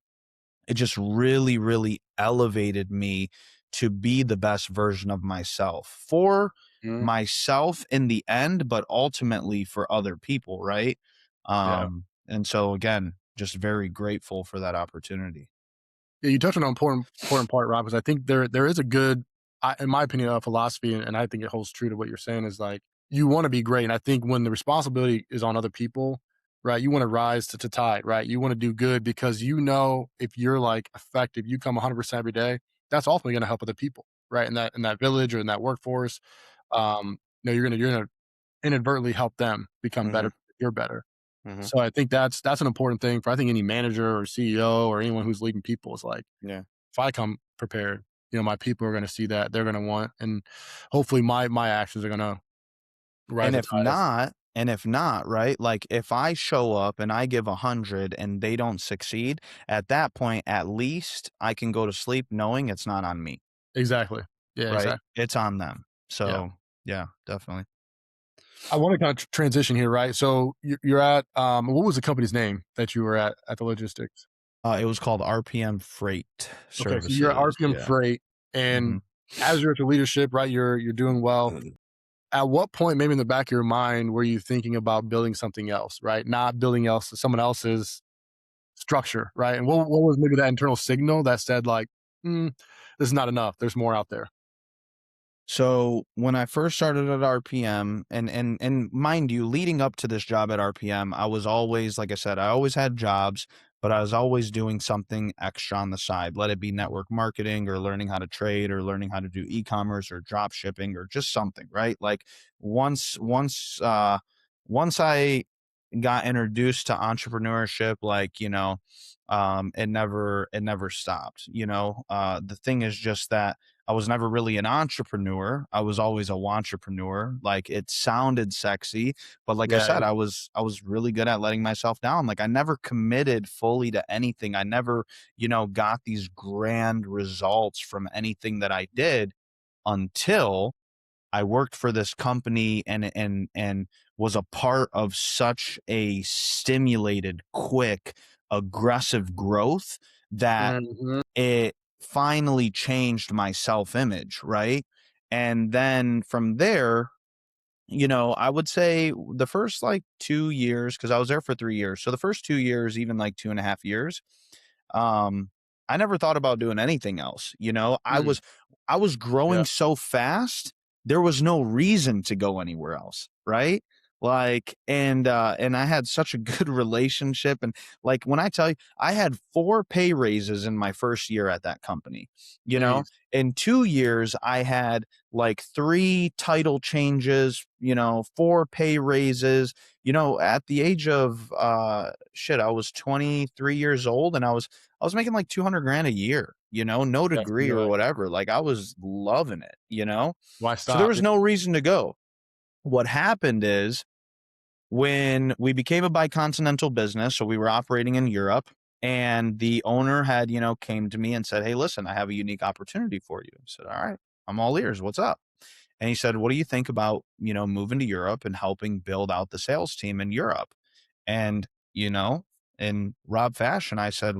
it just really, really elevated me to be the best version of myself for Mhm. myself in the end, but ultimately for other people, right? Yeah. And so again, just very grateful for that opportunity. Yeah, you touched on an important part, Rob, because I think there is a good, in my opinion, a philosophy, and I think it holds true to what you're saying is like you want to be great, and I think when the responsibility is on other people, right, you want to rise to tide, right? You want to do good because if you're like effective, you come 100% every day. That's ultimately going to help other people, right? In that village or in that workforce, you're gonna inadvertently help them become better. Mhm, If you're better. mhm. So I think that's an important thing for I think any manager or CEO or anyone who's leading people is like Yeah. if I come prepared, my people are going to see that they're going to want, and hopefully my actions are going to rise And the if tide. not, right? Like if I show up and I give 100 and they don't succeed, at that point, at least I can go to sleep knowing it's not on me, Exactly. Yeah, right? exactly. It's on them. Yeah. So yeah, definitely. I want to kind of transition here, right? So you're at what was the company's name that you were at the logistics? It was called RPM Freight Okay, so you're at Services. RPM Yeah. Freight, and Mhm. as you're at the leadership, right? You're doing well. At what point, maybe in the back of your mind, were you thinking about building something else, right? Not building someone else's structure, right? And what was maybe that internal signal that said like, "Mm, this is not enough. There's more out there." So when I first started at RPM, and mind you, leading up to this job at RPM, I was always, like I said, I always had jobs, but I was always doing something extra on the side. Let it be network marketing or learning how to trade or learning how to do e-commerce or drop shipping or just something, right? Like once I got introduced to entrepreneurship, like, it never stopped. The thing is just that I was never really an entrepreneur. I was always a wantrepreneur. Like, it sounded sexy, but like I Yeah. said, I was really good at letting myself down. Like, I never committed fully to anything. I never, got these grand results from anything that I did until I worked for this company and was a part of such a stimulated, quick, aggressive growth that Mhm. it finally changed my self-image, right? And then from there, I would say the first like 2 years, because I was there for 3 years. So the first 2 years, even like 2.5 years, um, I never thought about doing anything else. I Mm. was growing Yeah. so fast, there was no reason to go anywhere else, right? Like, and I had such a good relationship. And like, when I tell you, I had 4 pay raises in my first year at that company. You know, Jeez. in 2 years, I had like 3 title changes, 4 pay raises. At the age of I was 23 years old, and I was making like 200 grand a year, no That's degree or right. whatever. Like, I was loving it. Why So there stop? was no reason to go. What happened is, when we became a bicontinental business, so we were operating in Europe, and the owner had, came to me and said, "Hey, listen, I have a unique opportunity for you." I said, "All right, I'm all ears. What's up?" And he said, "What do you think about, moving to Europe and helping build out the sales team in Europe?" And, you know, in Rob fashion, I said,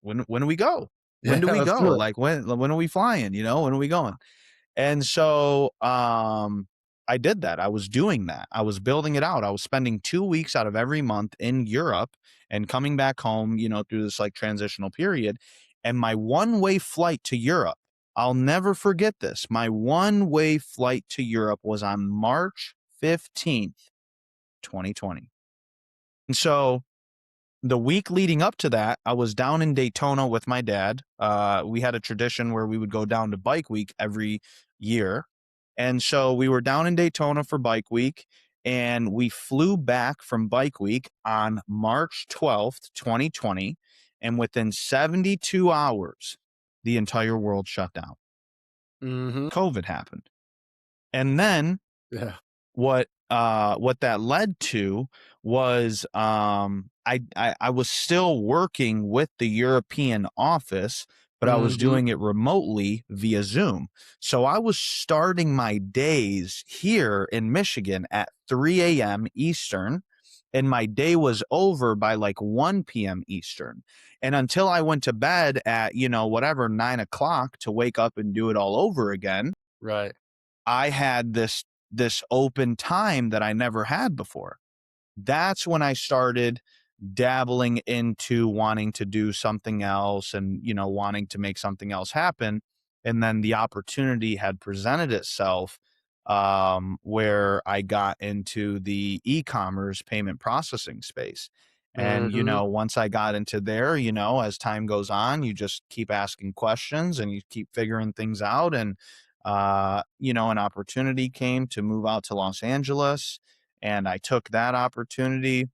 When do we go? When Yeah, do we let's go? do it. Like, when are we flying? When are we going?" And so, I did that. I was doing that. I was building it out. I was spending 2 weeks out of every month in Europe and coming back home, through this like transitional period. And my one-way flight to Europe, I'll never forget this. My one-way flight to Europe was on March 15th, 2020. And so the week leading up to that, I was down in Daytona with my dad. We had a tradition where we would go down to Bike Week every year. And so we were down in Daytona for Bike Week, and we flew back from Bike Week on March 12th, 2020. And within 72 hours, the entire world shut down. Mhm. COVID happened. And then Yeah. what that led to was, I was still working with the European office, but I was Mhm. doing it remotely via Zoom. So I was starting my days here in Michigan at 3 a.m. Eastern, and my day was over by like 1 p.m. Eastern. And until I went to bed at, whatever, 9 o'clock to wake up and do it all over again, Right. I had this open time that I never had before. That's when I started dabbling into wanting to do something else and, wanting to make something else happen. And then the opportunity had presented itself, where I got into the e-commerce payment processing space. And, Mhm. once I got into there, as time goes on, you just keep asking questions and you keep figuring things out. And, an opportunity came to move out to Los Angeles, and I took that opportunity.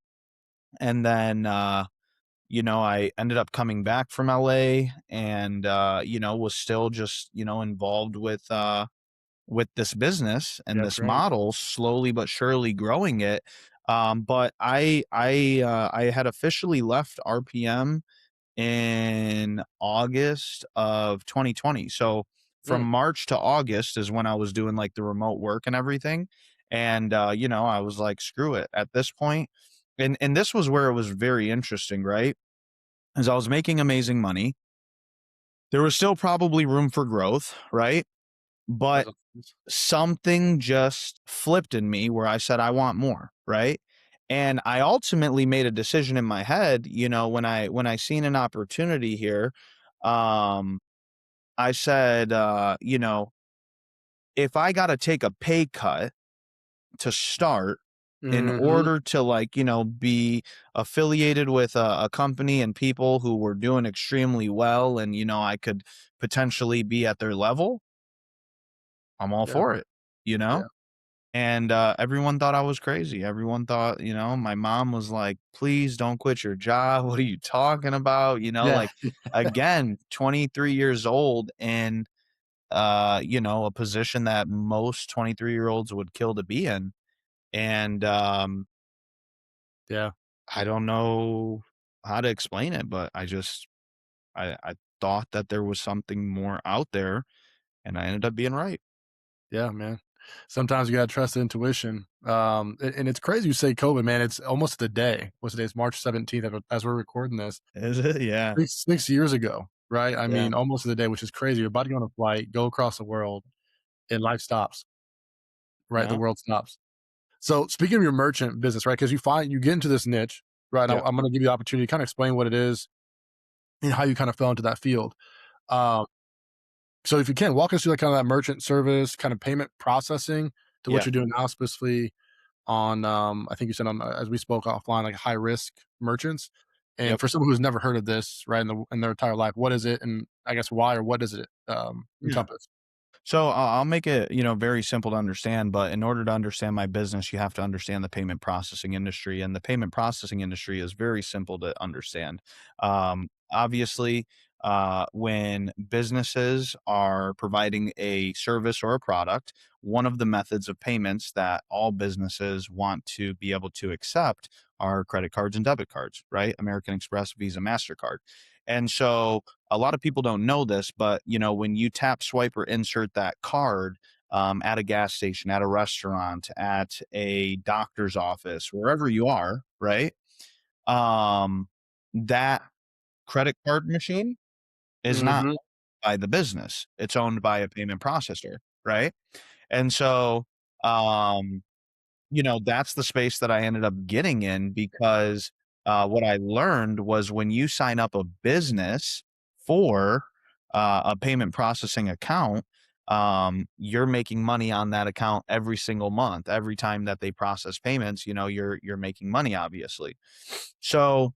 And then, I ended up coming back from LA, and, was still just, involved with this business and That's this right. model, slowly but surely growing it. But I had officially left RPM in August of 2020. So from Mm. March to August is when I was doing like the remote work and everything. And, I was like, screw it at this point. And this was where it was very interesting, right? As I was making amazing money, there was still probably room for growth, right? As But a something just flipped in me where I said, I want more, right? And I ultimately made a decision in my head, when I seen an opportunity here, um, I said, if I got to take a pay cut to start, in Mhm. order to, like, be affiliated with a company and people who were doing extremely well, and I could potentially be at their level. I'm all Yeah, for it, you yeah, know? And everyone thought I was crazy. Everyone thought, my mom was like, please don't quit your job. What are you talking about? yeah, Like, again, 23 years old, and a position that most 23-year-olds would kill to be in. And yeah, I don't know how to explain it, but I thought that there was something more out there, and I ended up being right. yeah, man. Sometimes you gotta trust the intuition. And it's crazy you say COVID, man. It's almost the day. What's the day? It's March 17th as we're recording this. Is it? Yeah. 6 years ago, right? I Yeah. mean, almost to the day, which is crazy. You're about to go on a flight, go across the world, and life stops, right? The Yeah. world stops. So speaking of your merchant business, right? Because you get into this niche, right? Yeah. I'm gonna give you the opportunity to kind of explain what it is and how you kind of fell into that field. Um, so if you can, walk us through like kind of that merchant service, kind of payment processing to what Yeah. you're doing now specifically on, I think you said on, as we spoke offline, like high risk merchants. And Yep. for someone who's never heard of this, right, in their entire life, what is it? And I guess why or what does it Yeah. encompass? So I'll make it, very simple to understand. But in order to understand my business, you have to understand the payment processing industry, and the payment processing industry is very simple to understand. Obviously, when businesses are providing a service or a product, one of the methods of payments that all businesses want to be able to accept are credit cards and debit cards, right? American Express, Visa, Mastercard, and so a lot of people don't know this, but when you tap, swipe, or insert that card at a gas station, at a restaurant, at a doctor's office, wherever you are, right? Um, that credit card machine is not Mhm. by the business; it's owned by a payment processor, right? And so, um, that's the space that I ended up getting in because, what I learned was when you sign up a business for, a payment processing account, you're making money on that account every single month. Every time that they process payments, you're making money, obviously. So,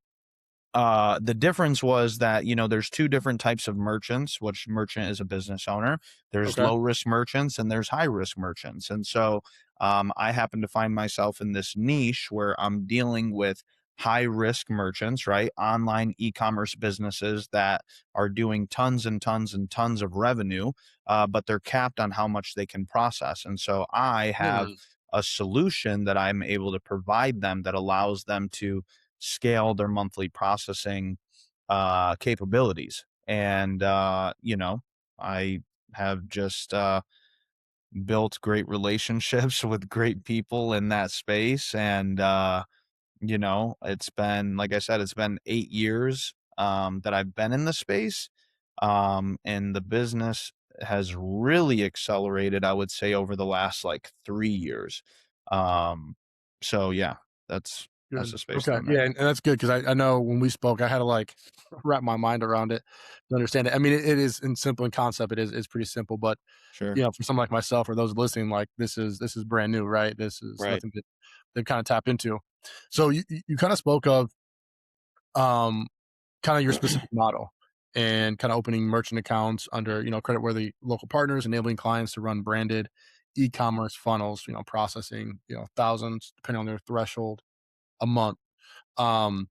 the difference was that, there's two different types of merchants, which merchant is a business owner. There's Okay. low risk merchants and there's high risk merchants. And so, I happen to find myself in this niche where I'm dealing with high risk merchants, right? Online e-commerce businesses that are doing tons and tons and tons of revenue, but they're capped on how much they can process. And so I have Hmm. a solution that I'm able to provide them that allows them to scale their monthly processing capabilities. And I have just built great relationships with great people in that space. And it's been, like I said, it's been 8 years that I've been in the space. And the business has really accelerated, I would say, over the last like 3 years. Um, so yeah, that's Good. the space that Okay. I'm in. Yeah, and that's good because I know when we spoke, I had to like wrap my mind around it to understand it. I mean, it is in simple in concept. It's pretty simple, but Sure. for someone like myself or those listening, like this is brand new, right? This is Right. nothing that they've kind of tapped into. So you kind of spoke of um kind of your specific model and kind of opening merchant accounts under creditworthy local partners, enabling clients to run branded e-commerce funnels, processing thousands depending on their threshold a month. Um,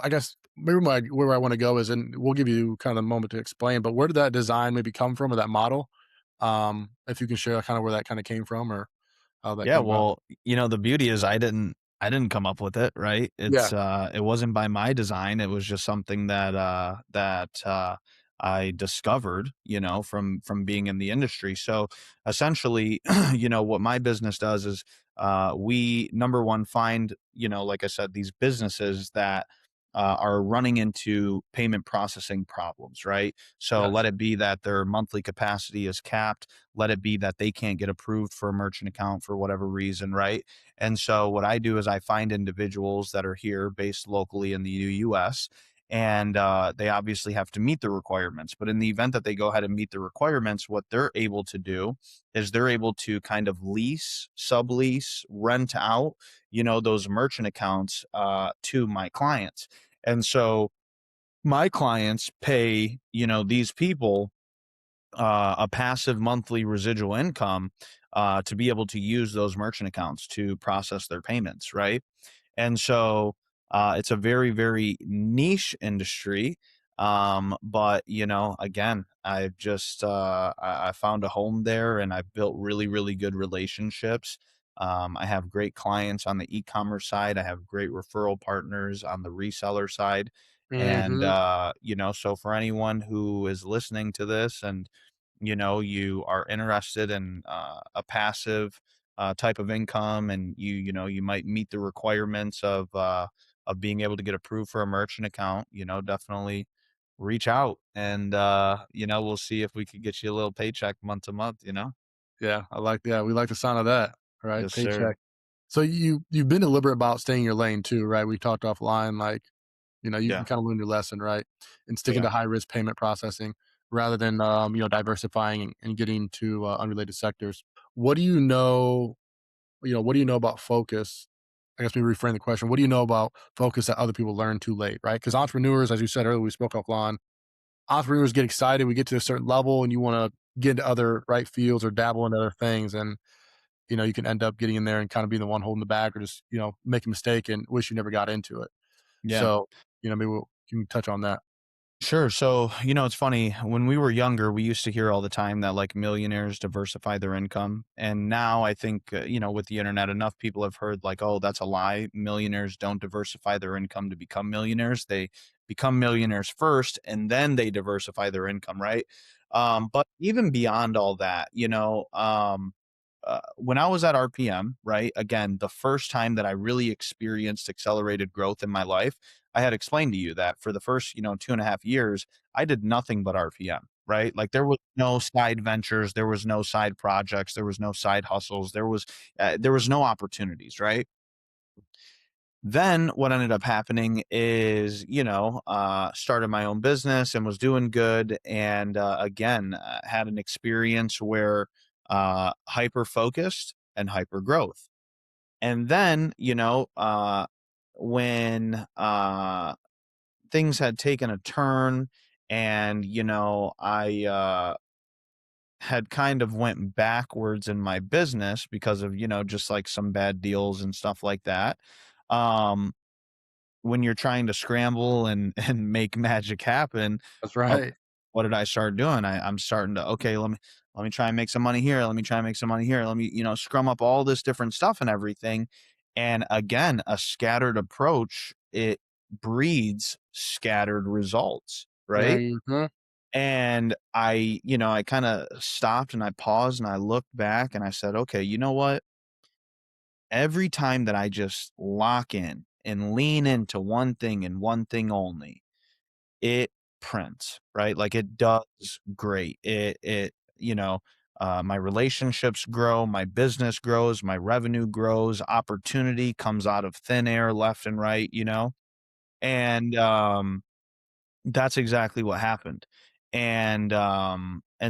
I guess maybe where I want to go is, and we'll give you kind of the moment to explain, but where did that design maybe come from or that model? If you can share kind of where that kind of came from or how that Yeah, came about. well, the beauty is I didn't come up with it, right? Yeah. It wasn't by my design. It was just something that I discovered, from being in the industry. So essentially, what my business does is we number one find, like I said, these businesses that are running into payment processing problems, right? So Yes. let it be that their monthly capacity is capped, let it be that they can't get approved for a merchant account for whatever reason, right? And so what I do is I find individuals that are here based locally in the US, and they obviously have to meet the requirements. But in the event that they go ahead and meet the requirements, what they're able to do is they're able to kind of lease, sublease, rent out, those merchant accounts to my clients. And so my clients pay, these people a passive monthly residual income to be able to use those merchant accounts to process their payments, right? And so it's a very, very niche industry. But again, I've just I found a home there, and I've built really, really good relationships. I have great clients on the e-commerce side. I have great referral partners on the reseller side. And Mm-hmm. so for anyone who is listening to this and you are interested in a passive type of income, and you might meet the requirements of being able to get approved for a merchant account, definitely reach out, and we'll see if we could get you a little paycheck month to month. Yeah, we like the sound of that, right? Yes, sir. Paycheck. So you've been deliberate about staying in your lane too, right? We talked offline, like, you Yeah. kind of learned your lesson, right? And sticking Yeah. to high risk payment processing rather than diversifying and getting to unrelated sectors. What do you know? What do you know about focus? I guess we reframe the question. What do you know about focus that other people learn too late, right? Because entrepreneurs, as you said earlier, we spoke offline. Entrepreneurs get excited. We get to a certain level, and you want to get into other right fields or dabble in other things, and you can end up getting in there and kind of being the one holding the bag, or just make a mistake and wish you never got into it. Yeah. So maybe you can touch on that. Sure. So, it's funny. When we were younger, we used to hear all the time that like millionaires diversify their income. And now I think, with the internet, enough people have heard like, oh, that's a lie. Millionaires don't diversify their income to become millionaires. They become millionaires first and then they diversify their income, right? But even beyond all that, when I was at RPM, right? Again, the first time that I really experienced accelerated growth in my life, I had explained to you that for the first, 2.5 years, I did nothing but RPM, right? Like there was no side ventures, there was no side projects, there was no side hustles, there was no opportunities, right? Then what ended up happening is, started my own business and was doing good. And again, had an experience where hyper focused and hyper growth. And then, when things had taken a turn, and I had kind of went backwards in my business because of just like some bad deals and stuff like that. um when you're trying to scramble and and make magic happen, That's uh, right. what did I start doing? I'm starting to, okay, let me try and make some money here. Let me try and make some money here. Let me, scrum up all this different stuff and everything. And again, a scattered approach, it breeds scattered results, right? Mhm. And I kind of stopped and I paused and I looked back and I said, okay, you know what? Every time that I just lock in and lean into one thing and one thing only, it prints, right? Like it does great. My relationships grow, my business grows, my revenue grows, opportunity comes out of thin air left and right. And that's exactly what happened. And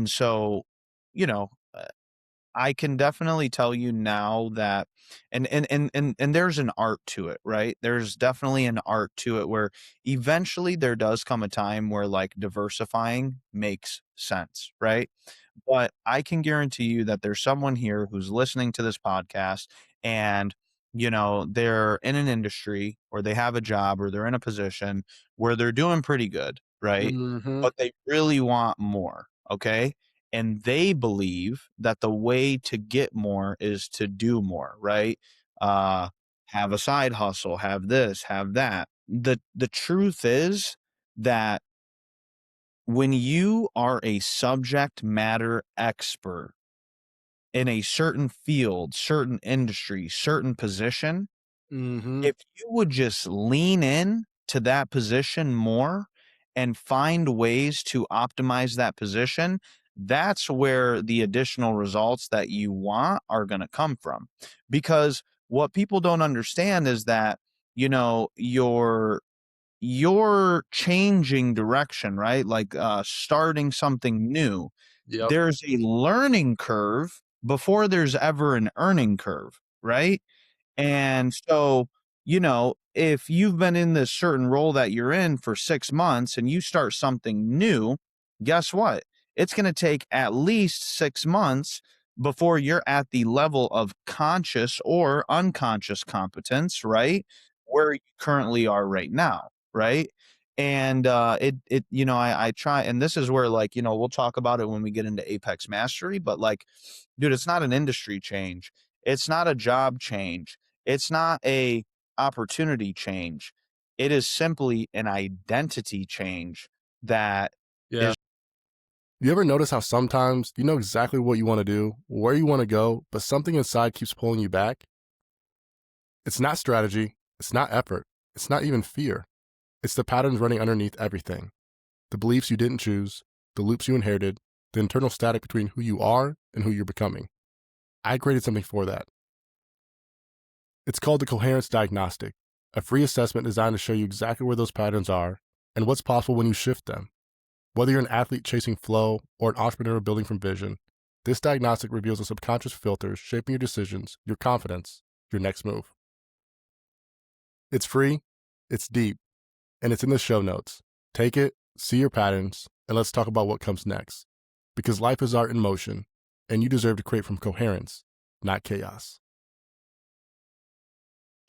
so, you know, I can definitely tell you now that, and there's an art to it, right? There's definitely an art to it where eventually there does come a time where like diversifying makes sense, right? But I can guarantee you that there's someone here who's listening to this podcast, and they're in an industry or they have a job or they're in a position where they're doing pretty good, right? Mhm. But they really want more, okay? And they believe that the way to get more is to do more, right? Uh, have a side hustle, have this, have that. The truth is that when you are a subject matter expert in a certain field, certain industry, certain position, Mhm. if you would just lean in to that position more and find ways to optimize that position, that's where the additional results that you want are going to come from. Because what people don't understand is that, your you're changing direction, right? Like starting something new. Yep. There's a learning curve before there's ever an earning curve, right? And so, if you've been in this certain role that you're in for 6 months and you start something new, guess what? It's going to take at least 6 months before you're at the level of conscious or unconscious competence, right? Where you currently are right now, right? And I try, and this is where, like, we'll talk about it when we get into Apex Mastery, but like, dude, it's not an industry change. It's not a job change. It's not a opportunity change. It is simply an identity change that Yeah. is You ever notice how sometimes you know exactly what you want to do, where you want to go, but something inside keeps pulling you back? It's not strategy, it's not effort, it's not even fear. It's the patterns running underneath everything. The beliefs you didn't choose, the loops you inherited, the internal static between who you are and who you're becoming. I created something for that. It's called the Coherence Diagnostic, a free assessment designed to show you exactly where those patterns are and what's possible when you shift them. Whether you're an athlete chasing flow or an entrepreneur building from vision, this diagnostic reveals the subconscious filters shaping your decisions, your confidence, your next move. It's free, it's deep, and it's in the show notes. Take it, see your patterns, and let's talk about what comes next. Because life is art in motion, and you deserve to create from coherence, not chaos.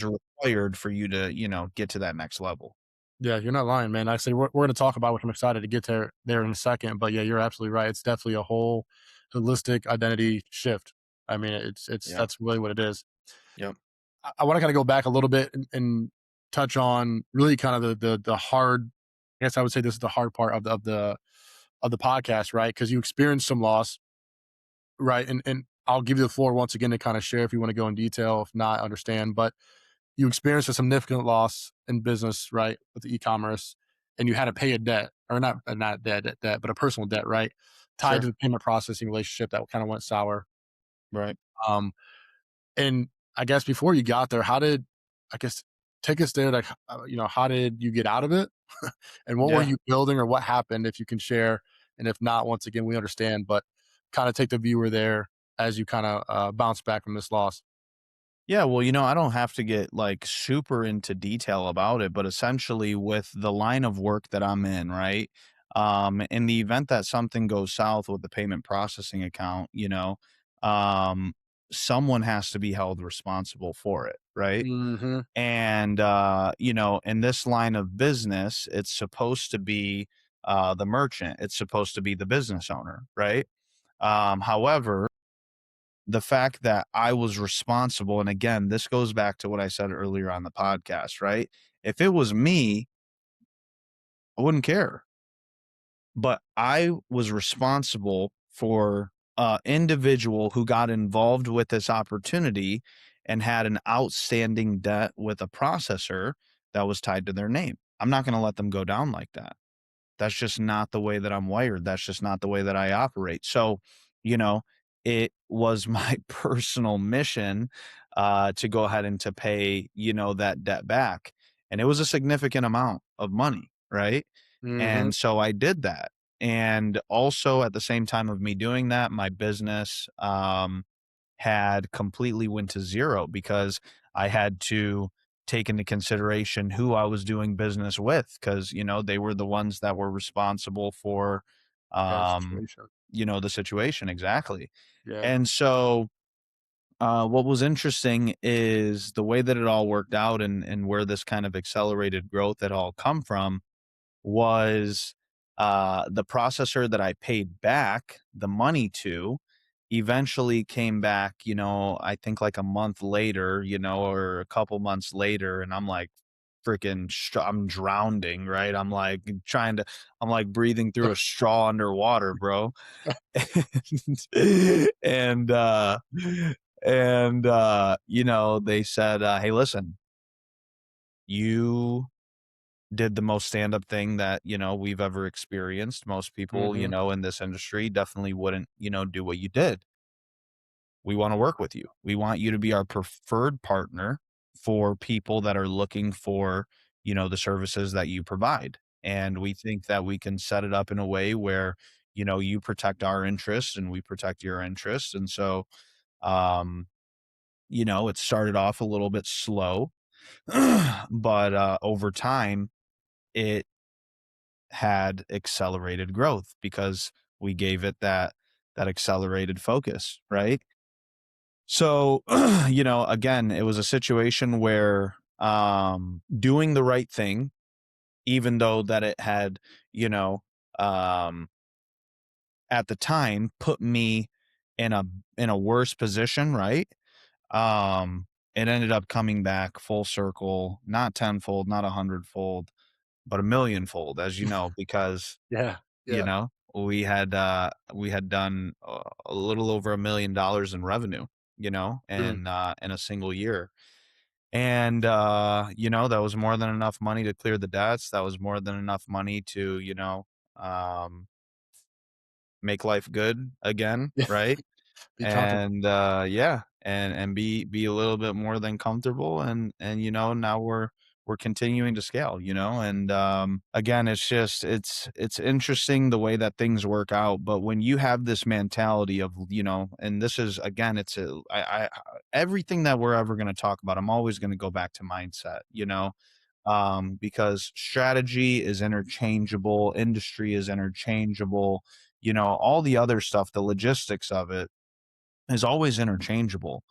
required for you to, get to that next level. Yeah, you're not lying, man. I say we're going to talk about, which I'm excited to get there in a second. But yeah, you're absolutely right. It's definitely a whole holistic identity shift. I mean, it's Yeah. that's really what it is. Yep. I want to kind of go back a little bit and touch on really kind of the hard. I guess I would say this is the hard part of the podcast, right? Because you experienced some loss, right? And I'll give you the floor once again to kind of share if you want to go in detail. If not, understand. But you experienced a significant loss in business, right, with the e-commerce, and you had to pay a debt, or not debt, but a personal debt, right, tied Sure. to the payment processing relationship that kind of went sour. Right. Um, and I guess before you got there, I guess, take us there, like, how did you get out of it? And what were Yeah. you building, or what happened, if you can share? And if not, once again, we understand, but kind of take the viewer there as you kind of bounce back from this loss. Yeah, well, I don't have to get like super into detail about it, but essentially with the line of work that I'm in, right? In the event that something goes south with the payment processing account, um, someone has to be held responsible for it, right? Mm-hmm. And in this line of business, it's supposed to be the merchant, it's supposed to be the business owner, right? However, the fact that I was responsible, and again, this goes back to what I said earlier on the podcast, right? If it was me, I wouldn't care. But I was responsible for a individual who got involved with this opportunity and had an outstanding debt with a processor that was tied to their name. I'm not going to let them go down like that. That's just not the way that I'm wired. That's just not the way that I operate. So, you know, it was my personal mission to go ahead and to pay, that debt back. And it was a significant amount of money, right? Mm-hmm. And so I did that. And also at the same time of me doing that, my business had completely went to zero because I had to take into consideration who I was doing business with because, they were the ones that were responsible for, Yeah, um, situation. the situation exactly. Yeah. And so, what was interesting is the way that it all worked out and where this kind of accelerated growth had all come from was the processor that I paid back the money to eventually came back, I think like a month later, or a couple months later. And I'm like, I'm drowning, right? I'm like breathing through a straw underwater, bro. and, uh, they said, hey, listen, you did the most stand-up thing that, we've ever experienced. Most people, Mhm. in this industry definitely wouldn't, do what you did. We wanna work with you. We want you to be our preferred partner for people that are looking for, the services that you provide. And we think that we can set it up in a way where, you protect our interests and we protect your interests. And so, um, it started off a little bit slow, but over time, it had accelerated growth because we gave it that accelerated focus, right? So, again, it was a situation where doing the right thing, even though that it had, you know, um at the time put me in a worse position, right? Um it ended up coming back full circle, not tenfold, not a hundredfold, but a millionfold, as you know, because Yeah. you Yeah. know, we had done a little over $1 million in revenue, Mm. in a single year. And that was more than enough money to clear the debts. That was more than enough money to, um, make life good again, Yeah. right? Be comfortable. And yeah, and be a little bit more than comfortable, and now we're continuing to scale, and again, it's just it's interesting the way that things work out. But when you have this mentality of, and this is, again, it's a I everything that we're ever going to talk about, I'm always going to go back to mindset, because strategy is interchangeable, industry is interchangeable, all the other stuff, the logistics of it is always interchangeable.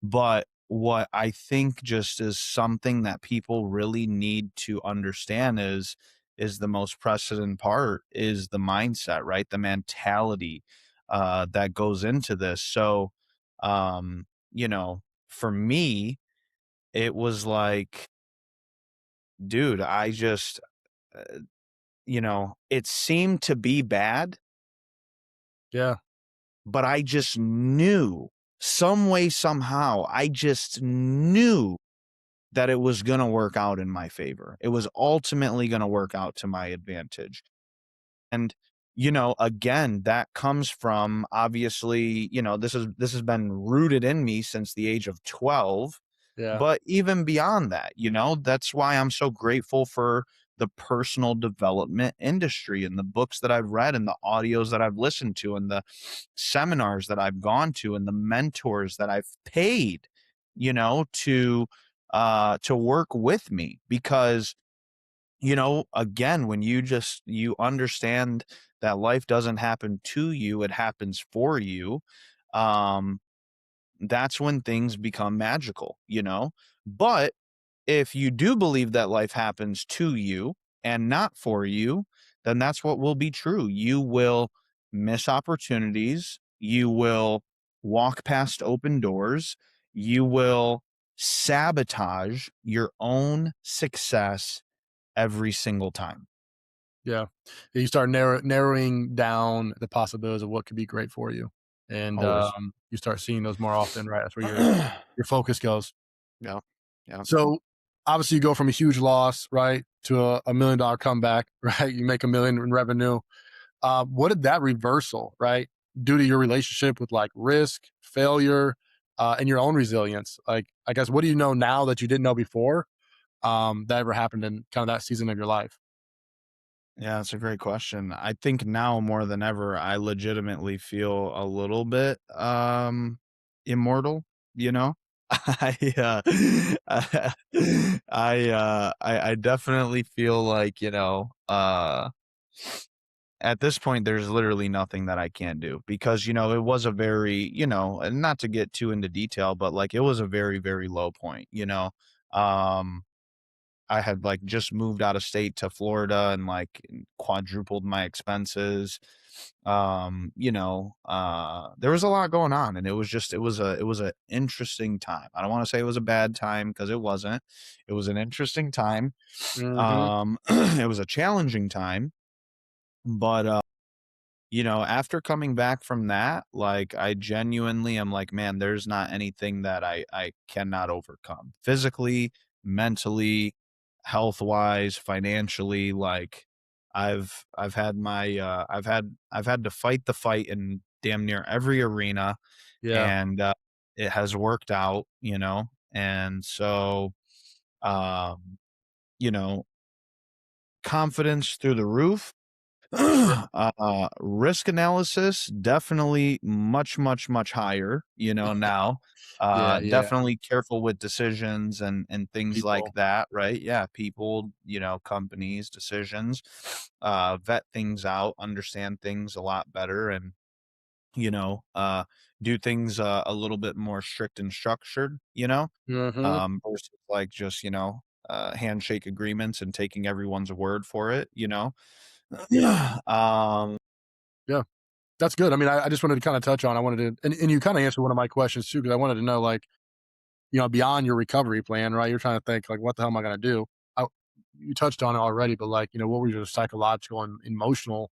But what I think just is something that people really need to understand is the most precedent part is the mindset, right? The mentality that goes into this. So, for me, it was like, dude, I just, it seemed to be bad, Yeah. but I just knew some way, somehow, I just knew that it was gonna work out in my favor. It was ultimately gonna work out to my advantage. And, again, that comes from, obviously, this has been rooted in me since the age of 12, Yeah. but even beyond that, that's why I'm so grateful for the personal development industry and the books that I've read and the audios that I've listened to and the seminars that I've gone to and the mentors that I've paid, to work with me. Because, again, when you understand that life doesn't happen to you, it happens for you. um that's when things become magical, but if you do believe that life happens to you and not for you, then that's what will be true. You will miss opportunities. You will walk past open doors. You will sabotage your own success every single time. Yeah. You start narrowing down the possibilities of what could be great for you, and, Always. you start seeing those more often, right? That's where Yeah. your focus goes. Yeah. So, obviously, you go from a huge loss, right, to a $1 million comeback, right? You make 1 million in revenue. What did that reversal, right, do to your relationship with, like, risk, failure, and your own resilience? Like, I guess, what do you know now that you didn't know before, that ever happened in kind of that season of your life? Yeah, that's a great question. I think now more than ever, I legitimately feel a little bit immortal, you know? I I definitely feel like, at this point there's literally nothing that I can't do because, it was a very, and not to get too into detail, but like it was a very, very low point, Um I had, like, just moved out of state to Florida and, like, quadrupled my expenses. There was a lot going on, and it was a interesting time. I don't wanna say it was a bad time because it wasn't. It was an interesting time. Mhm. It was a challenging time, but, after coming back from that, like, I genuinely am like, "Man, there's not anything that I cannot overcome." Physically, mentally, health-wise, financially, like, I've had my, I've had to fight the fight in damn near every arena, Yeah. and, it has worked out, and so, um you know, confidence through the roof. Sure. Risk analysis definitely much higher, now. Yeah, yeah. Definitely careful with decisions and things like People. that, right? Yeah, people, companies, decisions, vet things out, understand things a lot better, and you know, uh, do things a little bit more strict and structured, Mhm. versus like just handshake agreements and taking everyone's word for it. Yeah. um, Yeah. That's good. I mean, I just wanted to kinda touch on I wanted to and you kinda answered one of my questions too, because I wanted to know, like, beyond your recovery plan, right? You're trying to think, like, "What the hell am I gonna do?" I You touched on it already, but, like, what was your psychological and emotional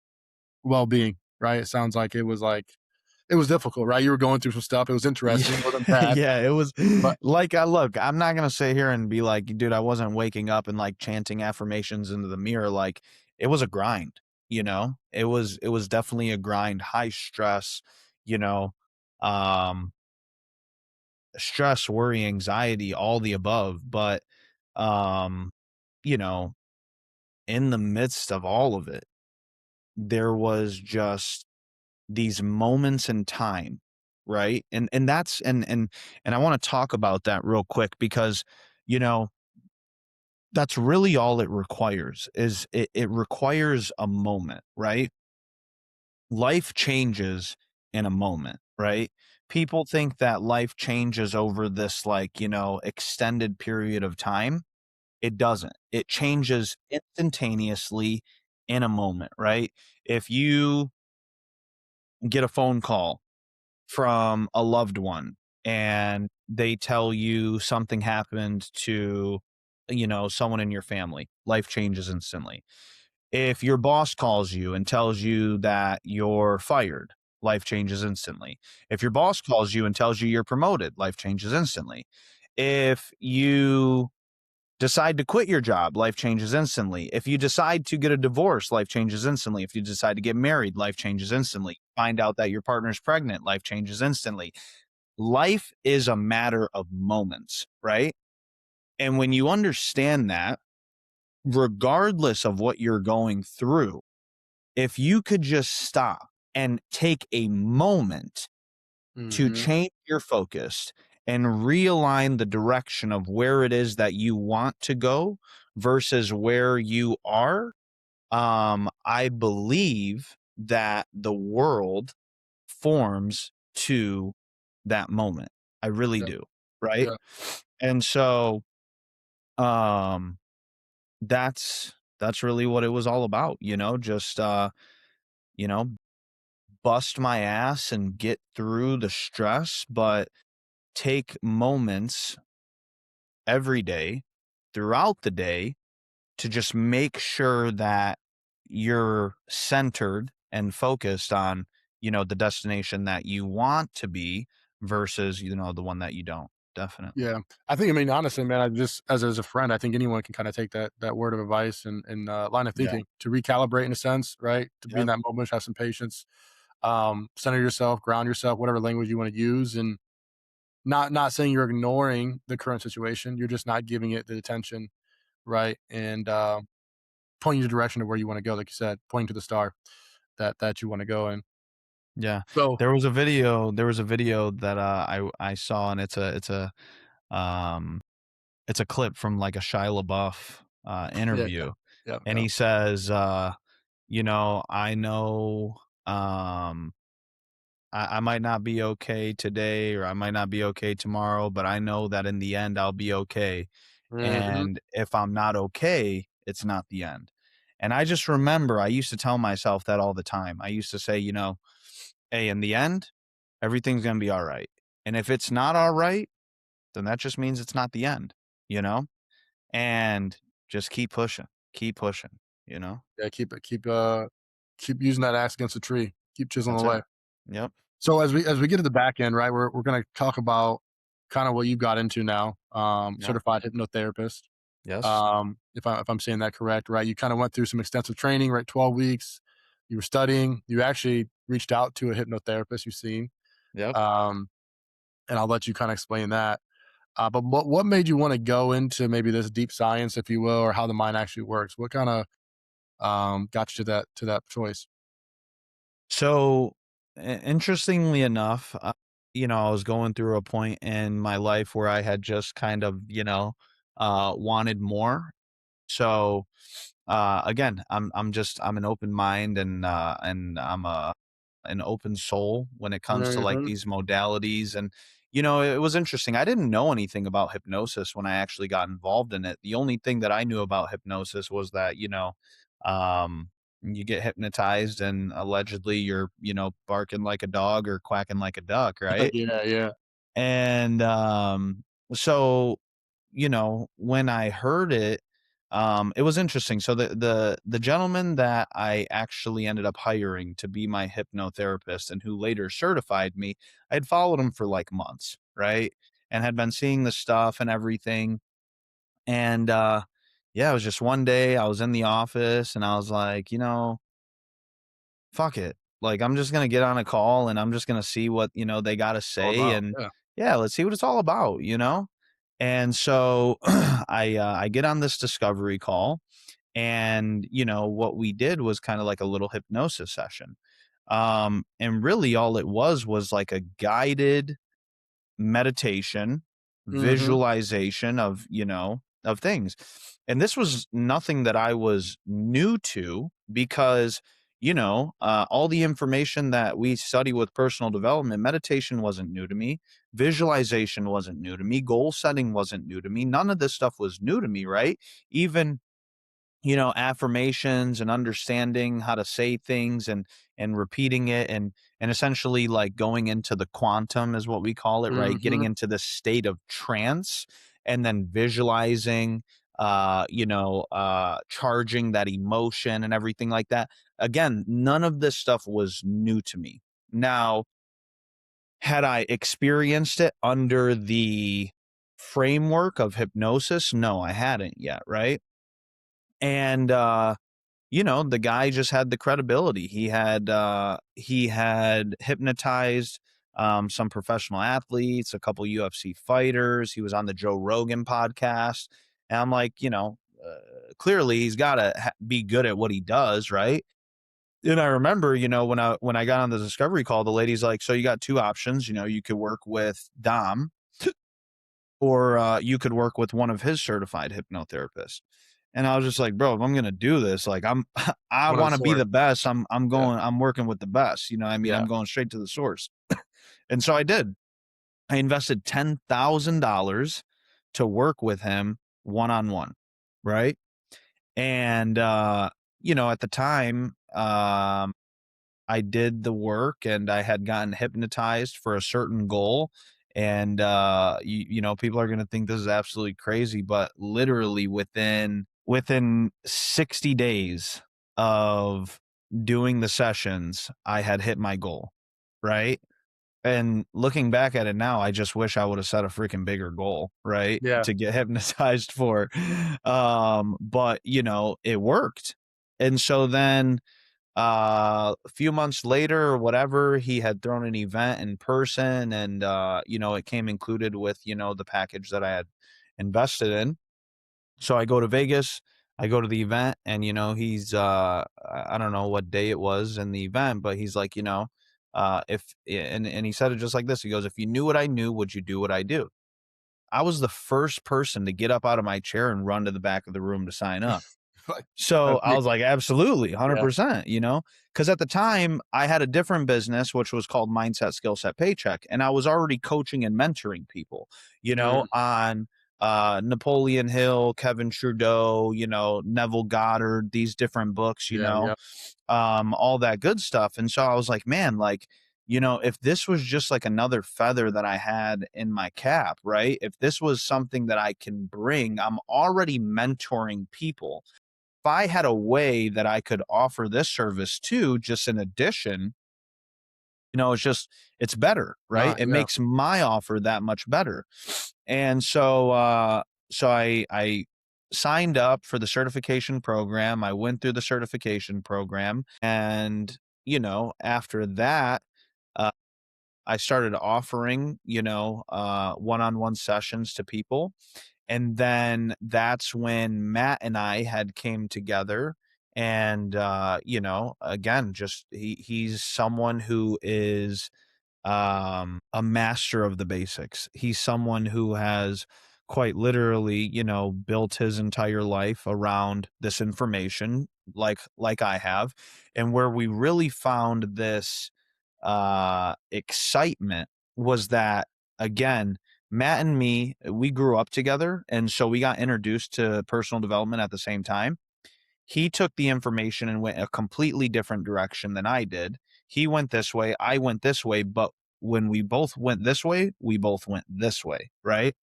well-being, right? It sounds like it was difficult, right? You were going through some stuff. It was Yeah, interesting. It wasn't bad, yeah, it was but like, I look, I'm not gonna sit here and be like, dude, I wasn't waking up and like chanting affirmations into the mirror. Like, it was a grind. It was definitely a grind, high stress, you know, um, stress, worry, anxiety, all the above. But um, you know, in the midst of all of it, there was just these moments in time, right? And that's and I want to talk about that real quick because you know that's really all it requires is it requires a moment, right? Life changes in a moment, right? People think that life changes over this like, extended period of time. It doesn't. It changes instantaneously in a moment, right? If you get a phone call from a loved one and they tell you something happened to someone in your family, life changes instantly. If your boss calls you and tells you that you're fired, life changes instantly. If your boss calls you and tells you you're promoted, life changes instantly. If you decide to quit your job, life changes instantly. If you decide to get a divorce, life changes instantly. If you decide to get married, life changes instantly. Find out that your partner's pregnant, life changes instantly. Life is a matter of moments, right? And when you understand that, regardless of what you're going through, if you could just stop and take a moment to Mhm. change your focus and realign the direction of where it is that you want to go versus where you are, I believe that the world forms to that moment. I really Yeah, do, right? yeah, And so, um, that's really what it was all about, just you know, bust my ass and get through the stress, but take moments every day throughout the day to just make sure that you're centered and focused on, the destination that you want to be versus, the one that you don't. Definitely. yeah. I mean, honestly, man, I just as a friend, I think anyone can kinda take that word of advice and line of Yeah. thinking to recalibrate in a sense, right? To be in Yep. that moment, have some patience, center yourself, ground yourself, whatever language you wanna use, and not saying you're ignoring the current situation, you're just not giving it the attention, right? And, pointing you the direction of where you wanna go, like you said, pointing to the star that you wanna go in. Yeah. So There was a video that I saw, and um it's a clip from like a Shia LaBeouf yeah, yeah. interview. Yeah, And yeah. he says, I know I might not be okay today or I might not be okay tomorrow, but I know that in the end I'll be okay. Mhm. And if I'm not okay, it's not the end. And I just remember I used to tell myself that all the time. I used to say, hey, in the end, everything's going to be all right. And if it's not all right, then that just means it's not the end, you know? And just keep pushing, you know? Yeah, keep using that axe against the tree. Keep chiseling That's it. away. Yep. So as we get to the back end, right, we're gonna talk about kind of what you got into now, Yep. certified hypnotherapist. Yes. If I'm saying that correct, right? You kind of went through some extensive training, right? 12 weeks. You were studying. You actually reached out to a hypnotherapist you've seen. Yep. Um, and I'll let you kind of explain that. But what made you want to go into maybe this deep science, if you will, or how the mind actually works? What kind of got you to that choice? So, interestingly enough, I was going through a point in my life where I had just kind of, wanted more. So, again, I'm an open mind, and I'm an open soul when it comes to like Hmm. these modalities. And it was interesting. I didn't know anything about hypnosis when I actually got involved in it. The only thing that I knew about hypnosis was that um you get hypnotized and allegedly you're barking like a dog or quacking like a duck, right? Yeah, yeah. And so when I heard it, it was interesting. So the gentleman that I actually ended up hiring to be my hypnotherapist and who later certified me, I had followed him for like months, right? And had been seeing the stuff and everything. And yeah, it was just one day I was in the office and I was like, fuck it. Like I'm just gonna get on a call and I'm just gonna see what, they gotta All say. about. And Yeah. yeah, let's see what it's all about. And so I get on this discovery call, and what we did was kind of like a little hypnosis session. And really all it was like a guided meditation, Hmm. visualization of things. And this was nothing that I was new to because, all the information that we study with personal development, meditation wasn't new to me. Visualization wasn't new to me. Goal setting wasn't new to me. None of this stuff was new to me, right? Even affirmations and understanding how to say things and repeating it and essentially like going into the quantum is what we call it, right? Getting Hmm. into this state of trance and then visualizing charging that emotion and everything like that. Again, none of this stuff was new to me. Now, had I experienced it under the framework of hypnosis? No, I hadn't yet, right? And the guy just had the credibility. He had hypnotized some professional athletes, a couple UFC fighters. He was on the Joe Rogan podcast, and I'm like, clearly he's got to be good at what he does, right? And I remember, when I got on the discovery call, the lady's like, "So you got two options. You could work with Dom, or you could work with one of his certified hypnotherapists." And I was just like, bro, if I'm gonna do this, like I One of the want to be sort. the best. Yeah. I'm working with the best. You know what I mean? Yeah. I'm going straight to the source. And so I did. I invested $10,000 to work with him one on one. Right. And at the time, I did the work and I had gotten hypnotized for a certain goal. And people are gonna think this is absolutely crazy, but literally within 60 days of doing the sessions, I had hit my goal. Right. And looking back at it now, I just wish I would have set a freaking bigger goal, right? Yeah. To get hypnotized for. But it worked. And so then a few months later or whatever, he had thrown an event in person, and it came included with the package that I had invested in. So I go to Vegas, I go to the event, and he's I don't know what day it was in the event, but he's like, if and he said it just like this. He goes, "If you knew what I knew, would you do what I do?" I was the first person to get up out of my chair and run to the back of the room to sign up. Like, So that's I me. was like, absolutely, Yeah. 100%, because at the time I had a different business, which was called Mindset Skill Set Paycheck. And I was already coaching and mentoring people, Mm. on Napoleon Hill, Kevin Trudeau, Neville Goddard, these different books, Yeah. Yeah. all that good stuff. And so I was like, man, like, if this was just like another feather that I had in my cap, right? If this was something that I can bring, I'm already mentoring people. If I had a way that I could offer this service too, just in addition, it's better, right? Nah. It Yeah. makes my offer that much better. And so I signed up for the certification program. I went through the certification program, and after that, I started offering, one-on-one sessions to people. And then that's when Matt and I had came together. And again, just he's someone who is a master of the basics. He's someone who has quite literally, built his entire life around this information, like I have. And where we really found this excitement was that, again, Matt and me, we grew up together, and so we got introduced to personal development at the same time. He took the information and went a completely different direction than I did. He went this way, I went this way, but when we both went this way, we both went this way, right?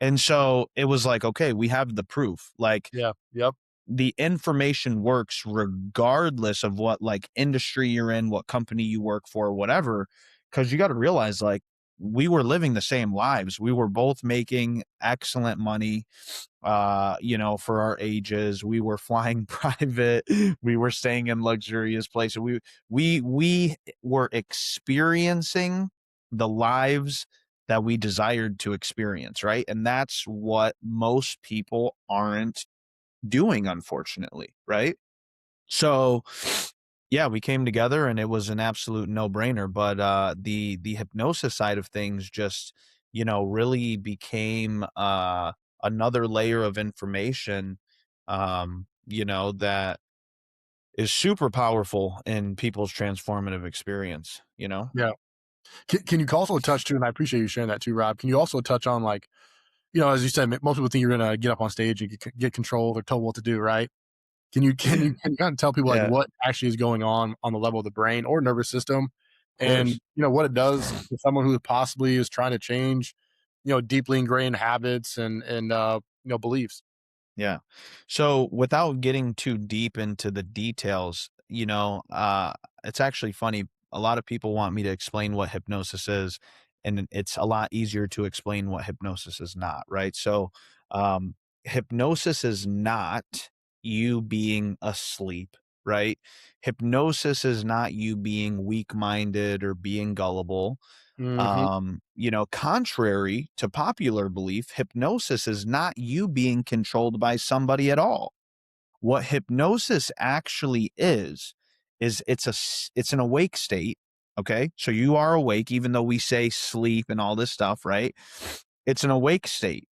And so it was like, okay, we have the proof. Like, Yeah. Yep. the information works regardless of what like industry you're in, what company you work for, whatever. Cause you got to realize, like, we were living the same lives. We were both making excellent money, for our ages. We were flying private. We were staying in luxurious places. We were experiencing the lives that we desired to experience, right? And that's what most people aren't doing, unfortunately, right? So yeah, we came together and it was an absolute no-brainer. But the hypnosis side of things just, really became another layer of information, that is super powerful in people's transformative experience. Yeah. Can you also touch too, and I appreciate you sharing that too, Rob. Can you also touch on, like, as you said, most people think you're gonna get up on stage and get controlled or told what to do, right? Can you kind of tell people, like, Yeah, what actually is going on the level of the brain or nervous system, of and course. what it does to someone who possibly is trying to change, deeply ingrained habits and beliefs. Yeah. So without getting too deep into the details, it's actually funny. A lot of people want me to explain what hypnosis is, and it's a lot easier to explain what hypnosis is not, right? So, um, hypnosis is not you being asleep, right? Hypnosis is not you being weak minded or being gullible. Mhm. Contrary to popular belief, hypnosis is not you being controlled by somebody at all. What hypnosis actually is it's an awake state. Okay. So you are awake, even though we say sleep and all this stuff, right? It's an awake state.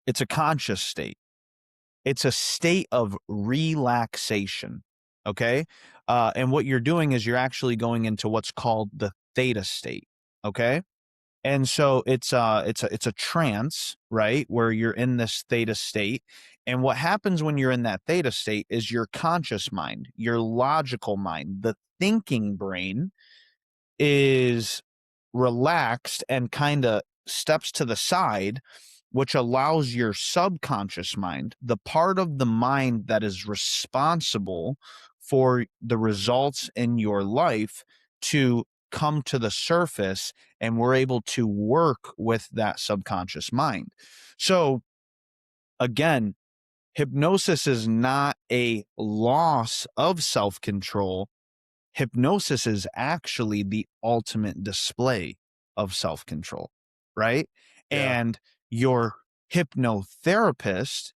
It's a conscious state. It's a state of relaxation. Okay. And what you're doing is you're actually going into what's called the theta state. Okay. And so it's a trance, right? Where you're in this theta state. And what happens when you're in that theta state is your conscious mind, your logical mind, the thinking brain is relaxed and kind of steps to the side, which allows your subconscious mind, the part of the mind that is responsible for the results in your life, to come to the surface, and we're able to work with that subconscious mind. So again, hypnosis is not a loss of self-control. Hypnosis is actually the ultimate display of self-control, right? Yeah. And your hypnotherapist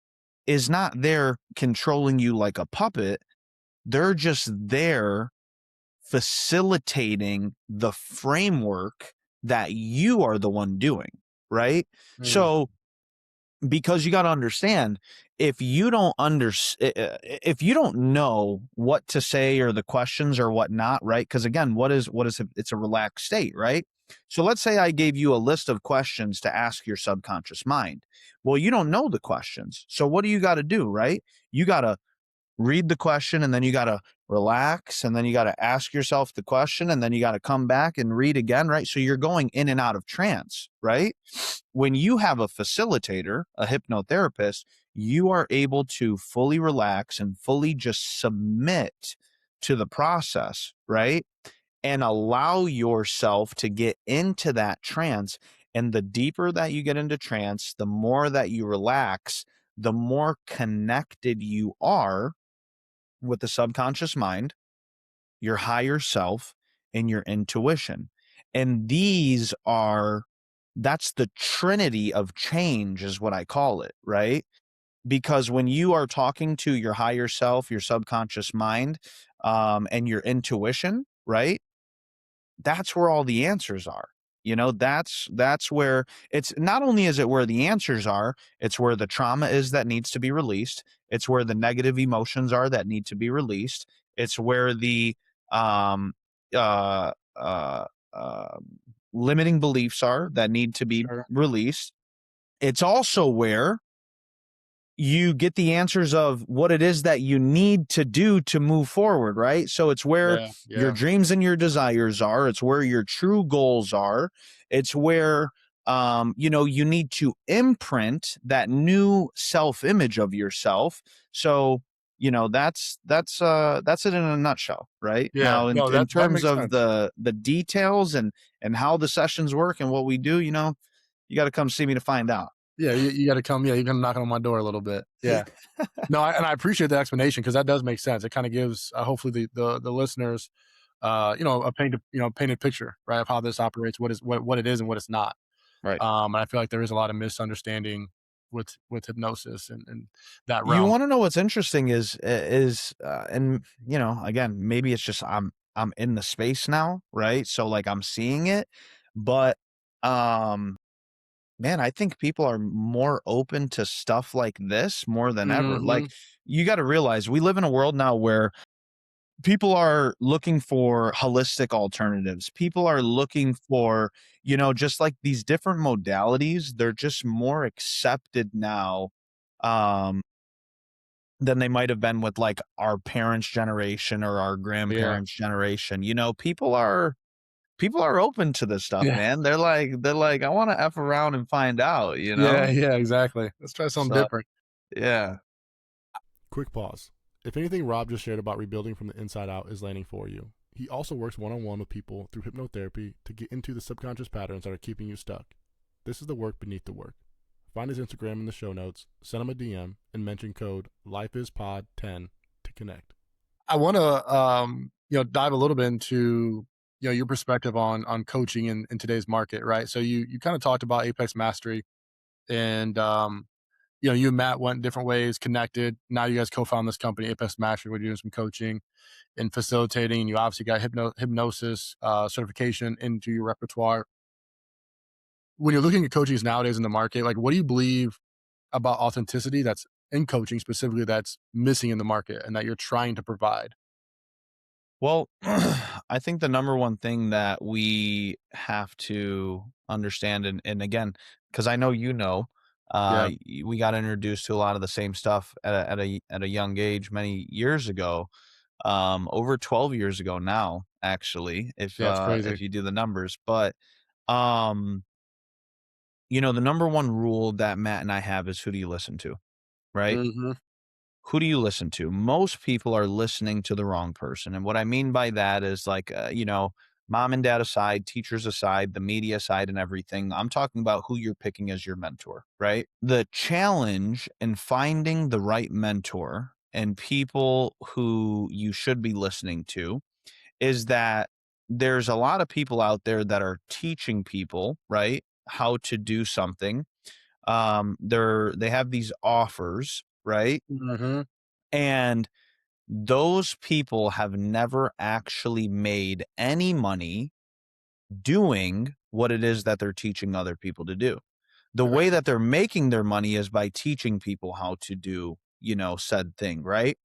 is not there controlling you like a puppet. They're just there facilitating the framework that you are the one doing, right? Mm. So because you got to understand, if you don't if you don't know what to say or the questions or whatnot, right? Because again, it's a relaxed state, right? So let's say I gave you a list of questions to ask your subconscious mind. Well, you don't know the questions, so what do you got to do, right? You got to read the question, and then you got to relax, and then you got to ask yourself the question, and then you got to come back and read again, right? So you're going in and out of trance, right? When you have a facilitator, a hypnotherapist, you are able to fully relax and fully just submit to the process, right? And allow yourself to get into that trance. And the deeper that you get into trance, the more that you relax, the more connected you are with the subconscious mind, your higher self, and your intuition. And that's the trinity of change is what I call it, right? Because when you are talking to your higher self, your subconscious mind, and your intuition, right? That's where all the answers are. That's where it's not only is it where the answers are, it's where the trauma is that needs to be released. It's where the negative emotions are that need to be released. It's where the um uh uh uh limiting beliefs are that need to be Sure. released. It's also where you get the answers of what it is that you need to do to move forward, right? So it's where Yeah. your Yeah. dreams and your desires are. It's where your true goals are. It's where you need to imprint that new self-image of yourself. So, that's it in a nutshell, right? Yeah. Now, in, No, in that terms makes of sense. the details and how the sessions work and what we do, you got to come see me to find out. Yeah. You got to come. Yeah. You got to knock on my door a little bit. Yeah. No, and I appreciate the explanation because that does make sense. It kind of gives hopefully the listeners, a painted picture, right, of how this operates, what it is and what it's not. Right. And I feel like there is a lot of misunderstanding with hypnosis and that You realm. wanna know what's interesting and, again, maybe it's just I'm in the space now, right? So, like, I'm seeing it, but, um, man, I think people are more open to stuff like this more than ever. Like, Mhm. you gotta realize we live in a world now where people are looking for holistic alternatives. People are looking for, just, like, these different modalities, they're just more accepted now, um than they might have been with like our parents' generation or our Yeah. grandparents' generation. People are open to this stuff, Yeah. man. They're like, I want to F around and find out, you Yeah, know? yeah, exactly. Let's try something So different. yeah. Quick pause. If anything Rob just shared about rebuilding from the inside out is landing for you, he also works one on one with people through hypnotherapy to get into the subconscious patterns that are keeping you stuck. This is the work beneath the work. Find his Instagram in the show notes, send him a DM, and mention code LifeIsPod10 to connect. I want to dive a little bit into your perspective on coaching in today's market, right? So you kind of talked about Apex Mastery and you and Matt went different ways, connected. Now you guys co-found this company, Apex Mastery. We're doing some coaching and facilitating. You obviously got hypnosis certification into your repertoire. When you're looking at coaches nowadays in the market, like what do you believe about authenticity that's in coaching specifically that's missing in the market and that you're trying to provide? Well, I think the number one thing that we have to understand, and again, because I know Yeah. we got introduced to a lot of the same stuff at a young age many years ago, over 12 years ago now, actually, Yeah, it's if crazy. you do the numbers. But um, the number one rule that Matt and I have is who do you listen to, right? Mhm. Who do you listen to? Most people are listening to the wrong person. And what I mean by that is like, mom and dad aside, teachers aside, the media aside, and everything. I'm talking about who you're picking as your mentor, right? The challenge in finding the right mentor and people who you should be listening to is that there's a lot of people out there that are teaching people, right, how to do something. They have these offers, right? Mhm. And those people have never actually made any money doing what it is that they're teaching other people to do. The way Right. that they're making their money is by teaching people how to do, said thing, right?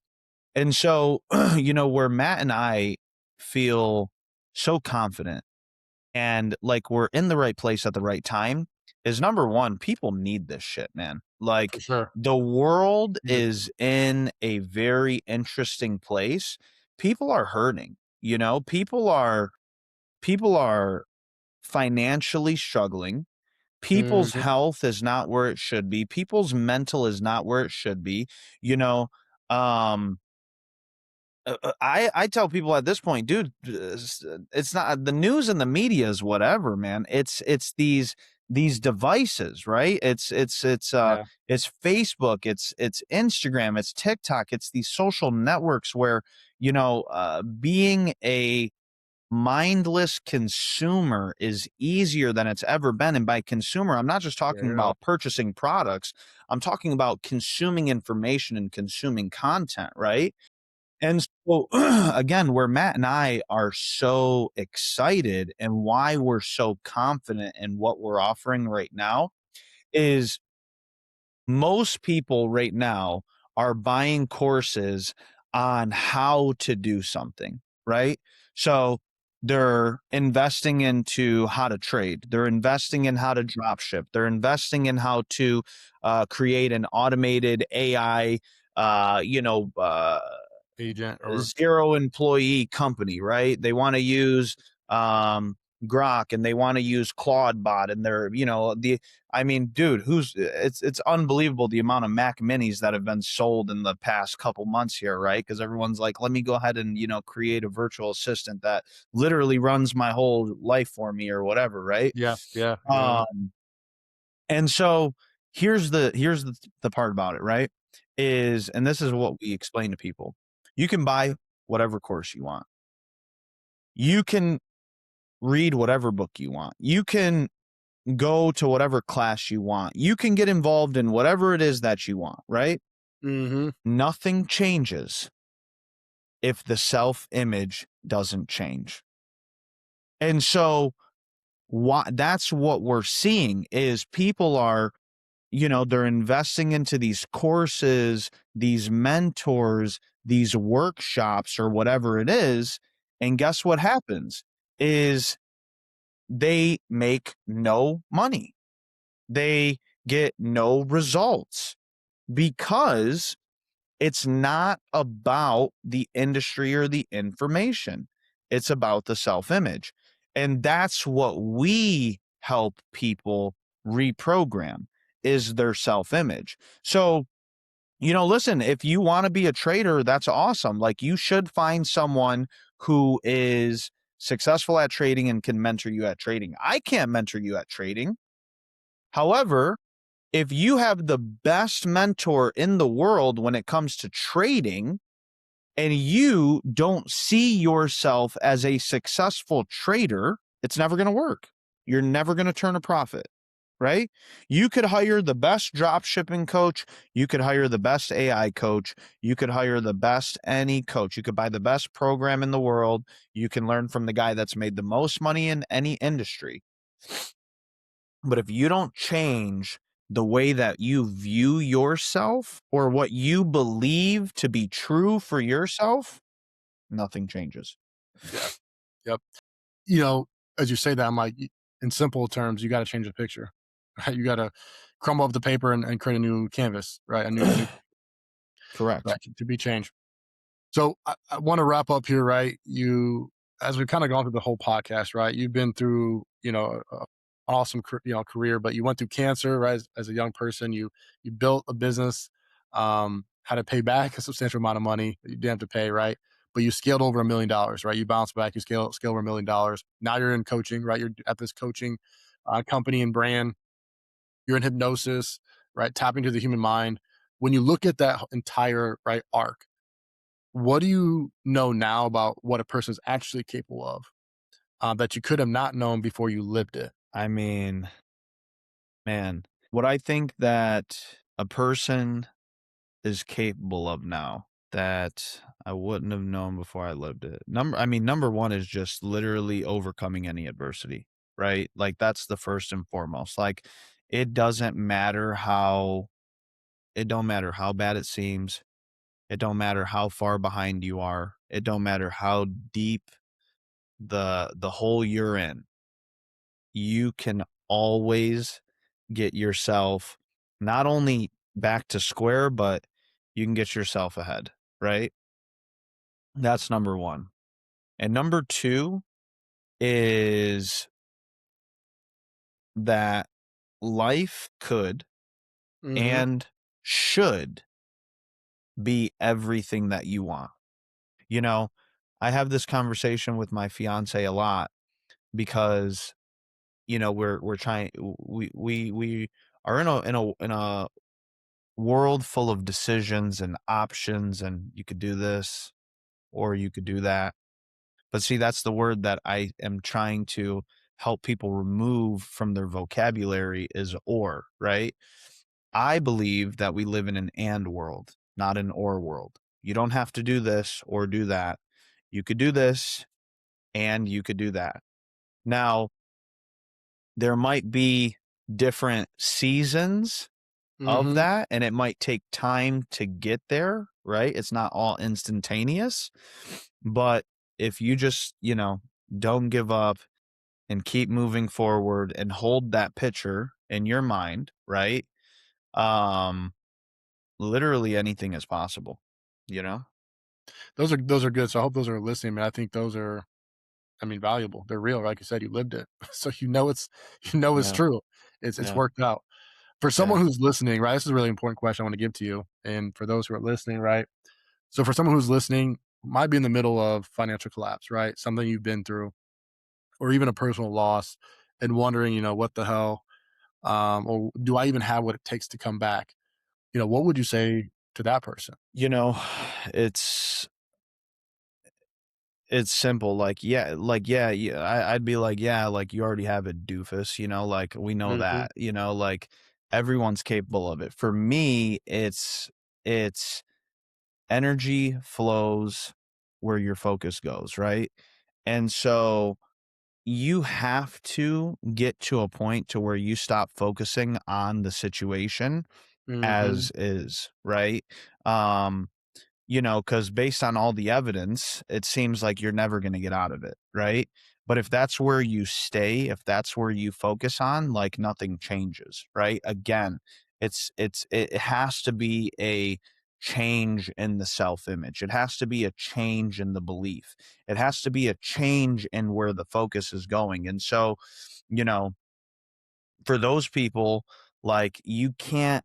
And so, where Matt and I feel so confident and like we're in the right place at the right time is number one, people need this shit, man. For Like sure. the world Yeah. is in a very interesting place. People are hurting, people are financially struggling. People's Mhm. health is not where it should be. People's mental is not where it should be. You know, um, I tell people at this point, dude, it's not the news and the media is whatever, man. It's these devices, right? Yeah. It's Facebook, it's Instagram, it's TikTok, it's these social networks where being mindless consumer is easier than it's ever been. And by consumer, I'm not just talking Yeah. about purchasing products, I'm talking about consuming information and consuming content, right? And so, again, where Matt and I are so excited and why we're so confident in what we're offering right now is most people right now are buying courses on how to do something, right? So they're investing into how to trade. They're investing in how to drop ship. They're investing in how to create an automated AI, uh, you know, uh, Agent or zero employee company, right? They want to use Grok and they want to use Claude bot and they're, I mean, dude, it's unbelievable the amount of Mac minis that have been sold in the past couple months here, right? Because everyone's like, let me go ahead and, create a virtual assistant that literally runs my whole life for me or whatever, right? yeah, yeah, yeah. Um, and so here's the part about it, right? And this is what we explain to people. You can buy whatever course you want. You can read whatever book you want. You can go to whatever class you want. You can get involved in whatever it is that you want, right? Mm-hmm. Nothing changes if the self-image doesn't change. And so that's what we're seeing is people are, they're investing into these courses, these mentors, these workshops or whatever it is. And guess what happens is they make no money. They get no results because it's not about the industry or the information. It's about the self-image. And that's what we help people reprogram is their self-image. So, listen, if you want to be a trader, that's awesome. Like you should find someone who is successful at trading and can mentor you at trading. I can't mentor you at trading. However, if you have the best mentor in the world when it comes to trading and you don't see yourself as a successful trader, it's never going to work. You're never going to turn a profit, right? You could hire the best drop shipping coach. You could hire the best AI coach. You could hire the best any coach. You could buy the best program in the world. You can learn from the guy that's made the most money in any industry. But if you don't change the way that you view yourself or what you believe to be true for yourself, nothing changes. Yeah. Yep. You know, as you say that, I'm like, in simple terms, you got to change the picture, right? You got to crumble up the paper and create a new canvas, right? A new Correct. right to be changed. So I want to wrap up here, right? As we've kind of gone through the whole podcast, right? You've been through, awesome, career, but you went through cancer, right? As a young person, you built a business, had to pay back a substantial amount of money that you didn't have to pay, right? But you scaled over $1 million, right? You bounced back, you scale over $1 million. Now you're in coaching, right? You're at this coaching company and brand. You're in hypnosis, right? Tapping to the human mind. When you look at that entire right arc, what do you know now about what a person is actually capable of that you could have not known before you lived it? I mean, man, what I think that a person is capable of now that I wouldn't have known before I lived it. Number one is just literally overcoming any adversity, right? Like that's the first and foremost. Like it doesn't matter it don't matter how bad it seems. It don't matter how far behind you are. It don't matter how deep the hole you're in. You can always get yourself not only back to square, but you can get yourself ahead, right? That's number one. And number two is that life could Mm-hmm. and should be everything that you want. You know, I have this conversation with my fiance a lot because we're trying we are in a world full of decisions and options and you could do this or you could do that. But see, that's the word that I am trying to help people remove from their vocabulary is or, right? I believe that we live in an and world, not an or world. You don't have to do this or do that. You could do this and you could do that. Now, there might be different seasons of Mhm. that, and it might take time to get there, right? It's not all instantaneous. But if you just, don't give up and keep moving forward and hold that picture in your mind, right? Um, literally anything is possible, you know? Those are good. So I hope those are listening, man. I think those are, I mean, valuable. They're real. Like you said, you lived it. So it's Yeah. true. It's Yeah. worked out. For Yeah. someone who's listening, right? This is a really important question I want to give to you. And for those who are listening, right? So for someone who's listening, might be in the middle of financial collapse, right? Something you've been through, or even a personal loss, and wondering, what the hell, or do I even have what it takes to come back? What would you say to that person? You know, it's it's simple. Yeah, I'd be like, yeah, like you already have it, doofus. Like we know Mhm. that. Like everyone's capable of it. For me, it's energy flows where your focus goes, right? And so you have to get to a point to where you stop focusing on the situation Mhm. as is, right? Um, because based on all the evidence, it seems like you're never going to get out of it, right? But if that's where you stay, if that's where you focus on, like nothing changes, right? Again, it has to be a change in the self image. It has to be a change in the belief. It has to be a change in where the focus is going. And so, you know, for those people, like you can't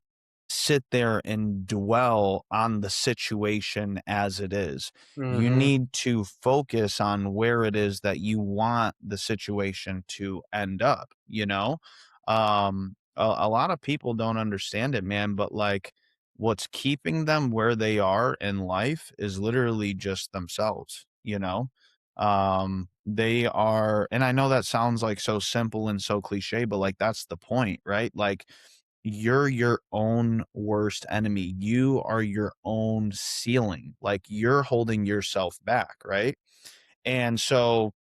sit there and dwell on the situation as it is. You Mhm. need to focus on where it is that you want the situation to end up, you know? A lot of people don't understand it, man, but like what's keeping them where they are in life is literally just themselves, you know? They are, and I know that sounds like so simple and so cliche, but like that's the point, right? Like you're your own worst enemy. You are your own ceiling. Like you're holding yourself back, right? And so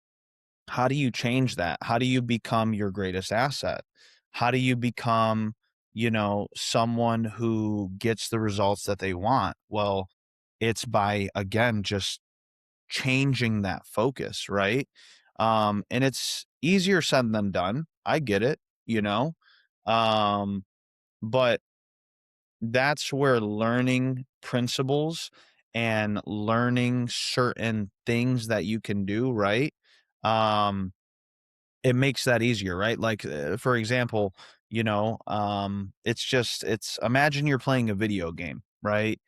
how do you change that? How do you become your greatest asset? How do you become, someone who gets the results that they want? Well, it's by again just changing that focus, right? And it's easier said than done. I get it, you know. Um, but that's where learning principles and learning certain things that you can do, right? Um, it makes that easier, right? Like, for example, it's imagine you're playing a video game, right?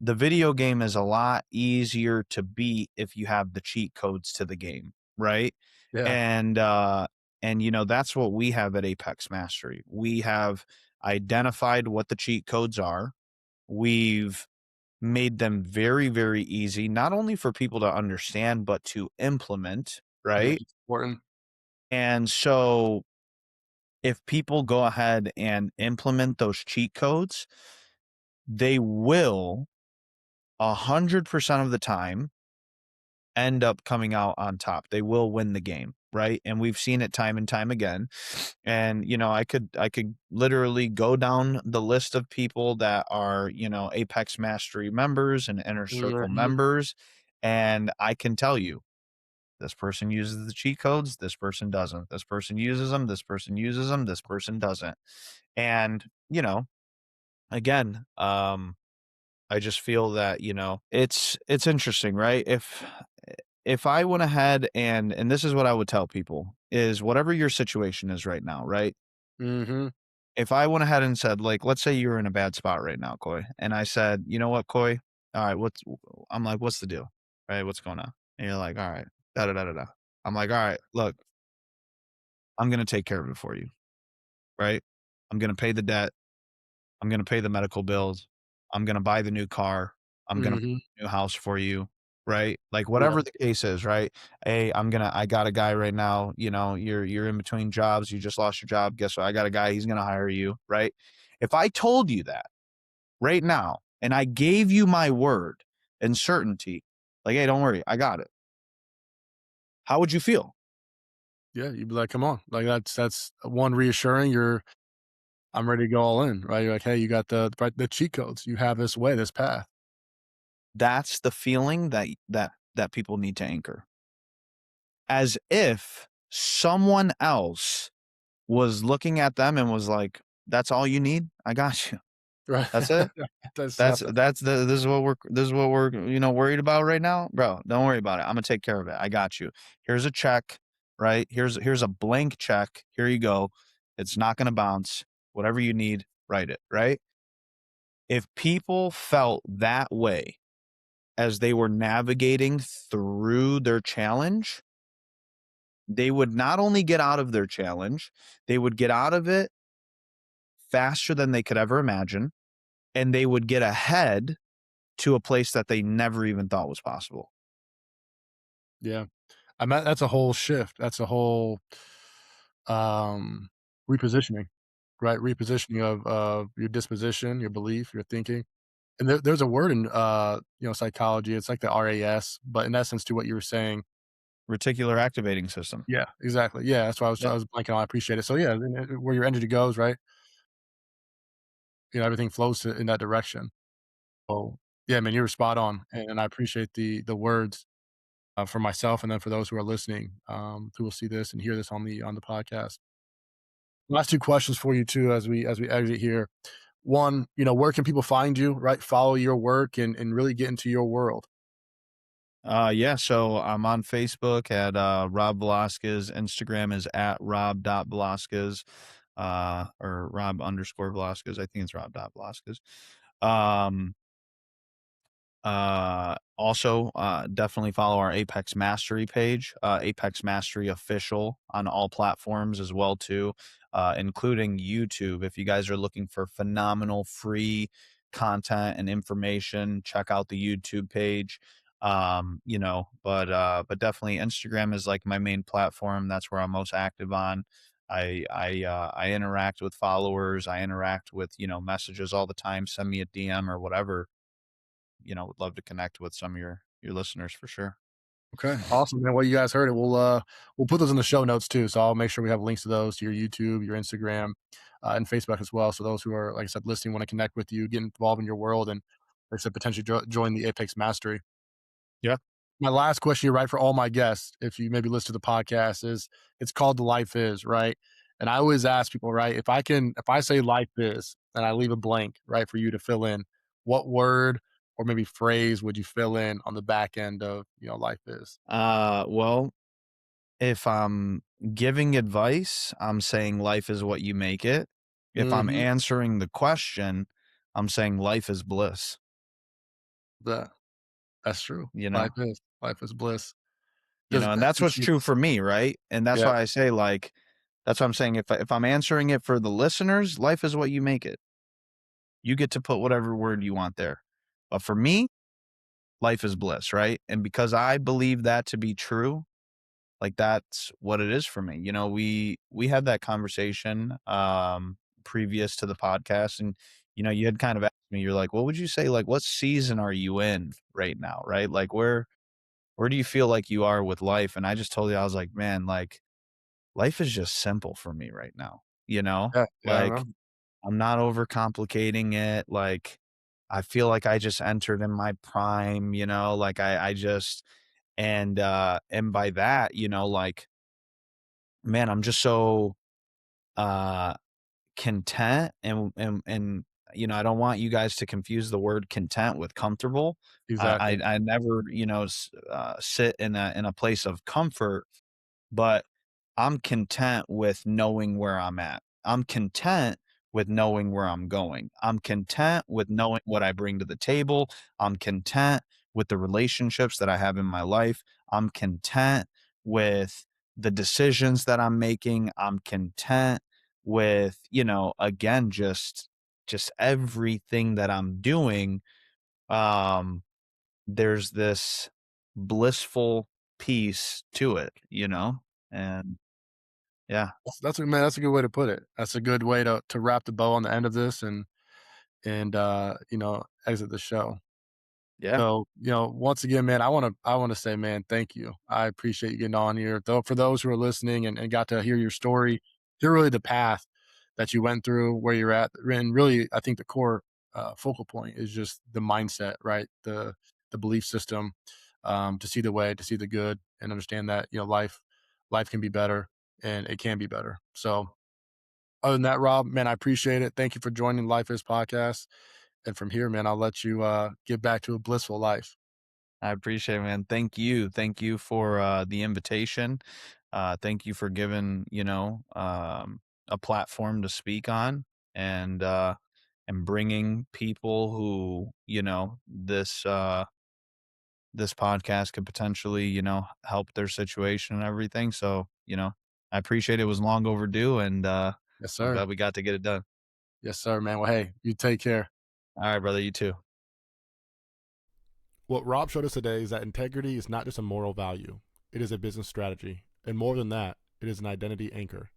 The video game is a lot easier to beat if you have the cheat codes to the game, right? Yeah. And that's what we have at Apex Mastery. We have identified what the cheat codes are. We've made them very, very easy, not only for people to understand, but to implement, Yeah. right? It's important. And so if people go ahead and implement those cheat codes, they will 100% of the time end up coming out on top. They will win the game, right? And we've seen it time and time again. And I could literally go down the list of people that are, Apex Mastery members and Inner Circle Mhm. members, and I can tell you this person uses the cheat codes, this person doesn't. This person uses them, this person uses them, this person doesn't. And, again, I just feel that, it's interesting, right? If I went ahead and this is what I would tell people is whatever your situation is right now, right? Mhm. If I went ahead and said, like, let's say you're in a bad spot right now, Coy, and I said, you know what, Coy? All right, I'm like, what's the deal? Right? What's going on? And you're like, all right, da da da da da. I'm like, all right, look, I'm gonna take care of it for you, right? I'm gonna pay the debt. I'm gonna pay the medical bills. I'm gonna buy the new car. I'm gonna buy Mhm. the new house for you, right? Like Yeah. whatever the case is, right? Hey, I got a guy right now, you're in between jobs, you just lost your job. Guess what? I got a guy, he's gonna hire you, right? If I told you that right now and I gave you my word and certainty, like, hey, don't worry, I got it. How would you feel? Yeah, you'd be like, "Come on." Like, that's one reassuring, I'm ready to go all in, right? You're like, "Hey, you got the cheat codes. You have this way, this path." That's the feeling that people need to anchor. As if someone else was looking at them and was like, "That's all you need? I got you. Right. That's it? That's That's nothing. that's the this is what we're, worried about right now? Bro, don't worry about it. Imma take care of it. I got you. Here's a check, right? Here's a blank check. Here you go. It's not gonna bounce. Whatever you need, write it," right? If people felt that way as they were navigating through their challenge, they would not only get out of their challenge, they would get out of it faster than they could ever imagine, and they would get ahead to a place that they never even thought was possible. Yeah. That's a whole shift. That's a whole, um, repositioning, right? Repositioning of your disposition, your belief, your thinking. And there's a word in, psychology, it's like the RAS, but in essence to what you were saying. Reticular activating system. Yeah, exactly. Yeah, that's why I Yep. was blanking on, I appreciate it. So, yeah, where your energy goes, right, everything flows to in that direction. Oh, yeah, man, you were spot on, and I appreciate the words, for myself and then for those who are listening, who will see this and hear this on the podcast. Last 2 questions for you too as we exit here. One, where can people find you, right? Follow your work and really get into your world. Yeah, so I'm on Facebook at Rob Velazques. Instagram is at Rob.Velazques, or Rob_Velazques. I think it's Rob.Velazques. Um, also, definitely follow our Apex Mastery page, Apex Mastery Official on all platforms as well too, including YouTube. If you guys are looking for phenomenal free content and information, check out the YouTube page. But definitely Instagram is like my main platform. That's where I'm most active on. I interact with followers. I interact with, messages all the time. Send me a DM or whatever. Would love to connect with some of your listeners for sure. Okay, awesome, man. Well, you guys heard it. We'll put those in the show notes too. So I'll make sure we have links to those to your YouTube, your Instagram, and Facebook as well. So those who are, like I said, listening, want to connect with you, get involved in your world, and like I said, potentially join the Apex Mastery. Yeah. My last question here, right, for all my guests, if you maybe listen to the podcast, is it's called The Life Is, right? And I always ask people, right, if I say life is and I leave a blank, right, for you to fill in, what word or maybe phrase would you fill in on the back end of, life is? Well, if I'm giving advice, I'm saying life is what you make it. If I'm Mhm. answering the question, I'm saying life is bliss, That that's true. you know? Life is bliss. And that's Since what's you true for me, right? And that's yeah, why I say like that's what I'm saying. If I'm answering it for the listeners, life is what you make it. You get to put whatever word you want there. But for me, life is bliss, right? And because I believe that to be true, like, that's what it is for me. We had that conversation, previous to the podcast, and, you had kind of asked me, you're like, "What would you say, like, what season are you in right now?" Right? Like, where do you feel like you are with life? And I just told you, I was like, "Man, like, life is just simple for me right now," you know? yeah, yeah, I Like, remember. I'm not overcomplicating it, like, I feel like I just entered in my prime, like, I just and by that, like, man, I'm just so, uh, content and, I don't want you guys to confuse the word content with comfortable. I Exactly. I I never, sit in a place of comfort, but I'm content with knowing where I'm at. I'm content with knowing where I'm going. I'm content with knowing what I bring to the table. I'm content with the relationships that I have in my life. I'm content with the decisions that I'm making. I'm content with, again, just everything that I'm doing. Um, there's this blissful piece to it, and yeah. That's that's a good way to put it. That's a good way to wrap the bow on the end of this and exit the show. Yeah. So, once again, man, I want to say, man, thank you. I appreciate you getting on here. Though for those who are listening and got to hear your story, hear really the path that you went through, where you're at, and really, I think the core focal point is just the mindset, right? The belief system, to see the way, to see the good, and understand that life can be better, and it can be better. So, other than that, Rob, man, I appreciate it. Thank you for joining Life Is Podcast. And from here, man, I'll let you get back to a blissful life. I appreciate it, man. Thank you. Thank you for the invitation. Thank you for giving, a platform to speak on, and bringing people who, this podcast could potentially, help their situation and everything. So, I appreciate it. It was long overdue, and Yes, I'm sir. glad we got to get it done. Yes, sir, man. Well, hey, you take care. All right, brother. You too. What Rob showed us today is that integrity is not just a moral value. It is a business strategy. And more than that, it is an identity anchor.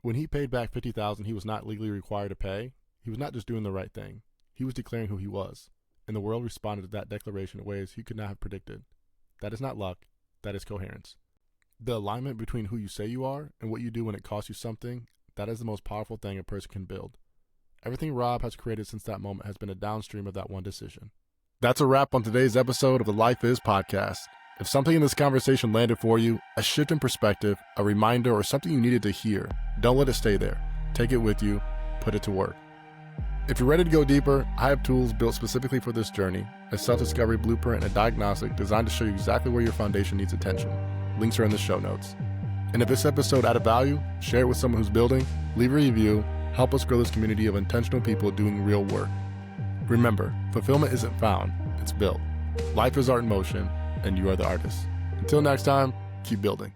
When he paid back $50,000 he was not legally required to pay, he was not just doing the right thing. He was declaring who he was. And the world responded to that declaration in ways he could not have predicted. That is not luck. That is coherence. The alignment between who you say you are and what you do when it costs you something, that is the most powerful thing a person can build. Everything Rob has created since that moment has been a downstream of that one decision. That's a wrap on today's episode of the Life Is Podcast. If something in this conversation landed for you, a shift in perspective, a reminder, or something you needed to hear, don't let it stay there. Take it with you. Put it to work. If you're ready to go deeper, I have tools built specifically for this journey, a self-discovery blueprint and a diagnostic designed to show you exactly where your foundation needs attention. Links are in the show notes. And if this episode added value, share it with someone who's building, leave a review, help us grow this community of intentional people doing real work. Remember, fulfillment isn't found, it's built. Life is art in motion, and you are the artist. Until next time, keep building.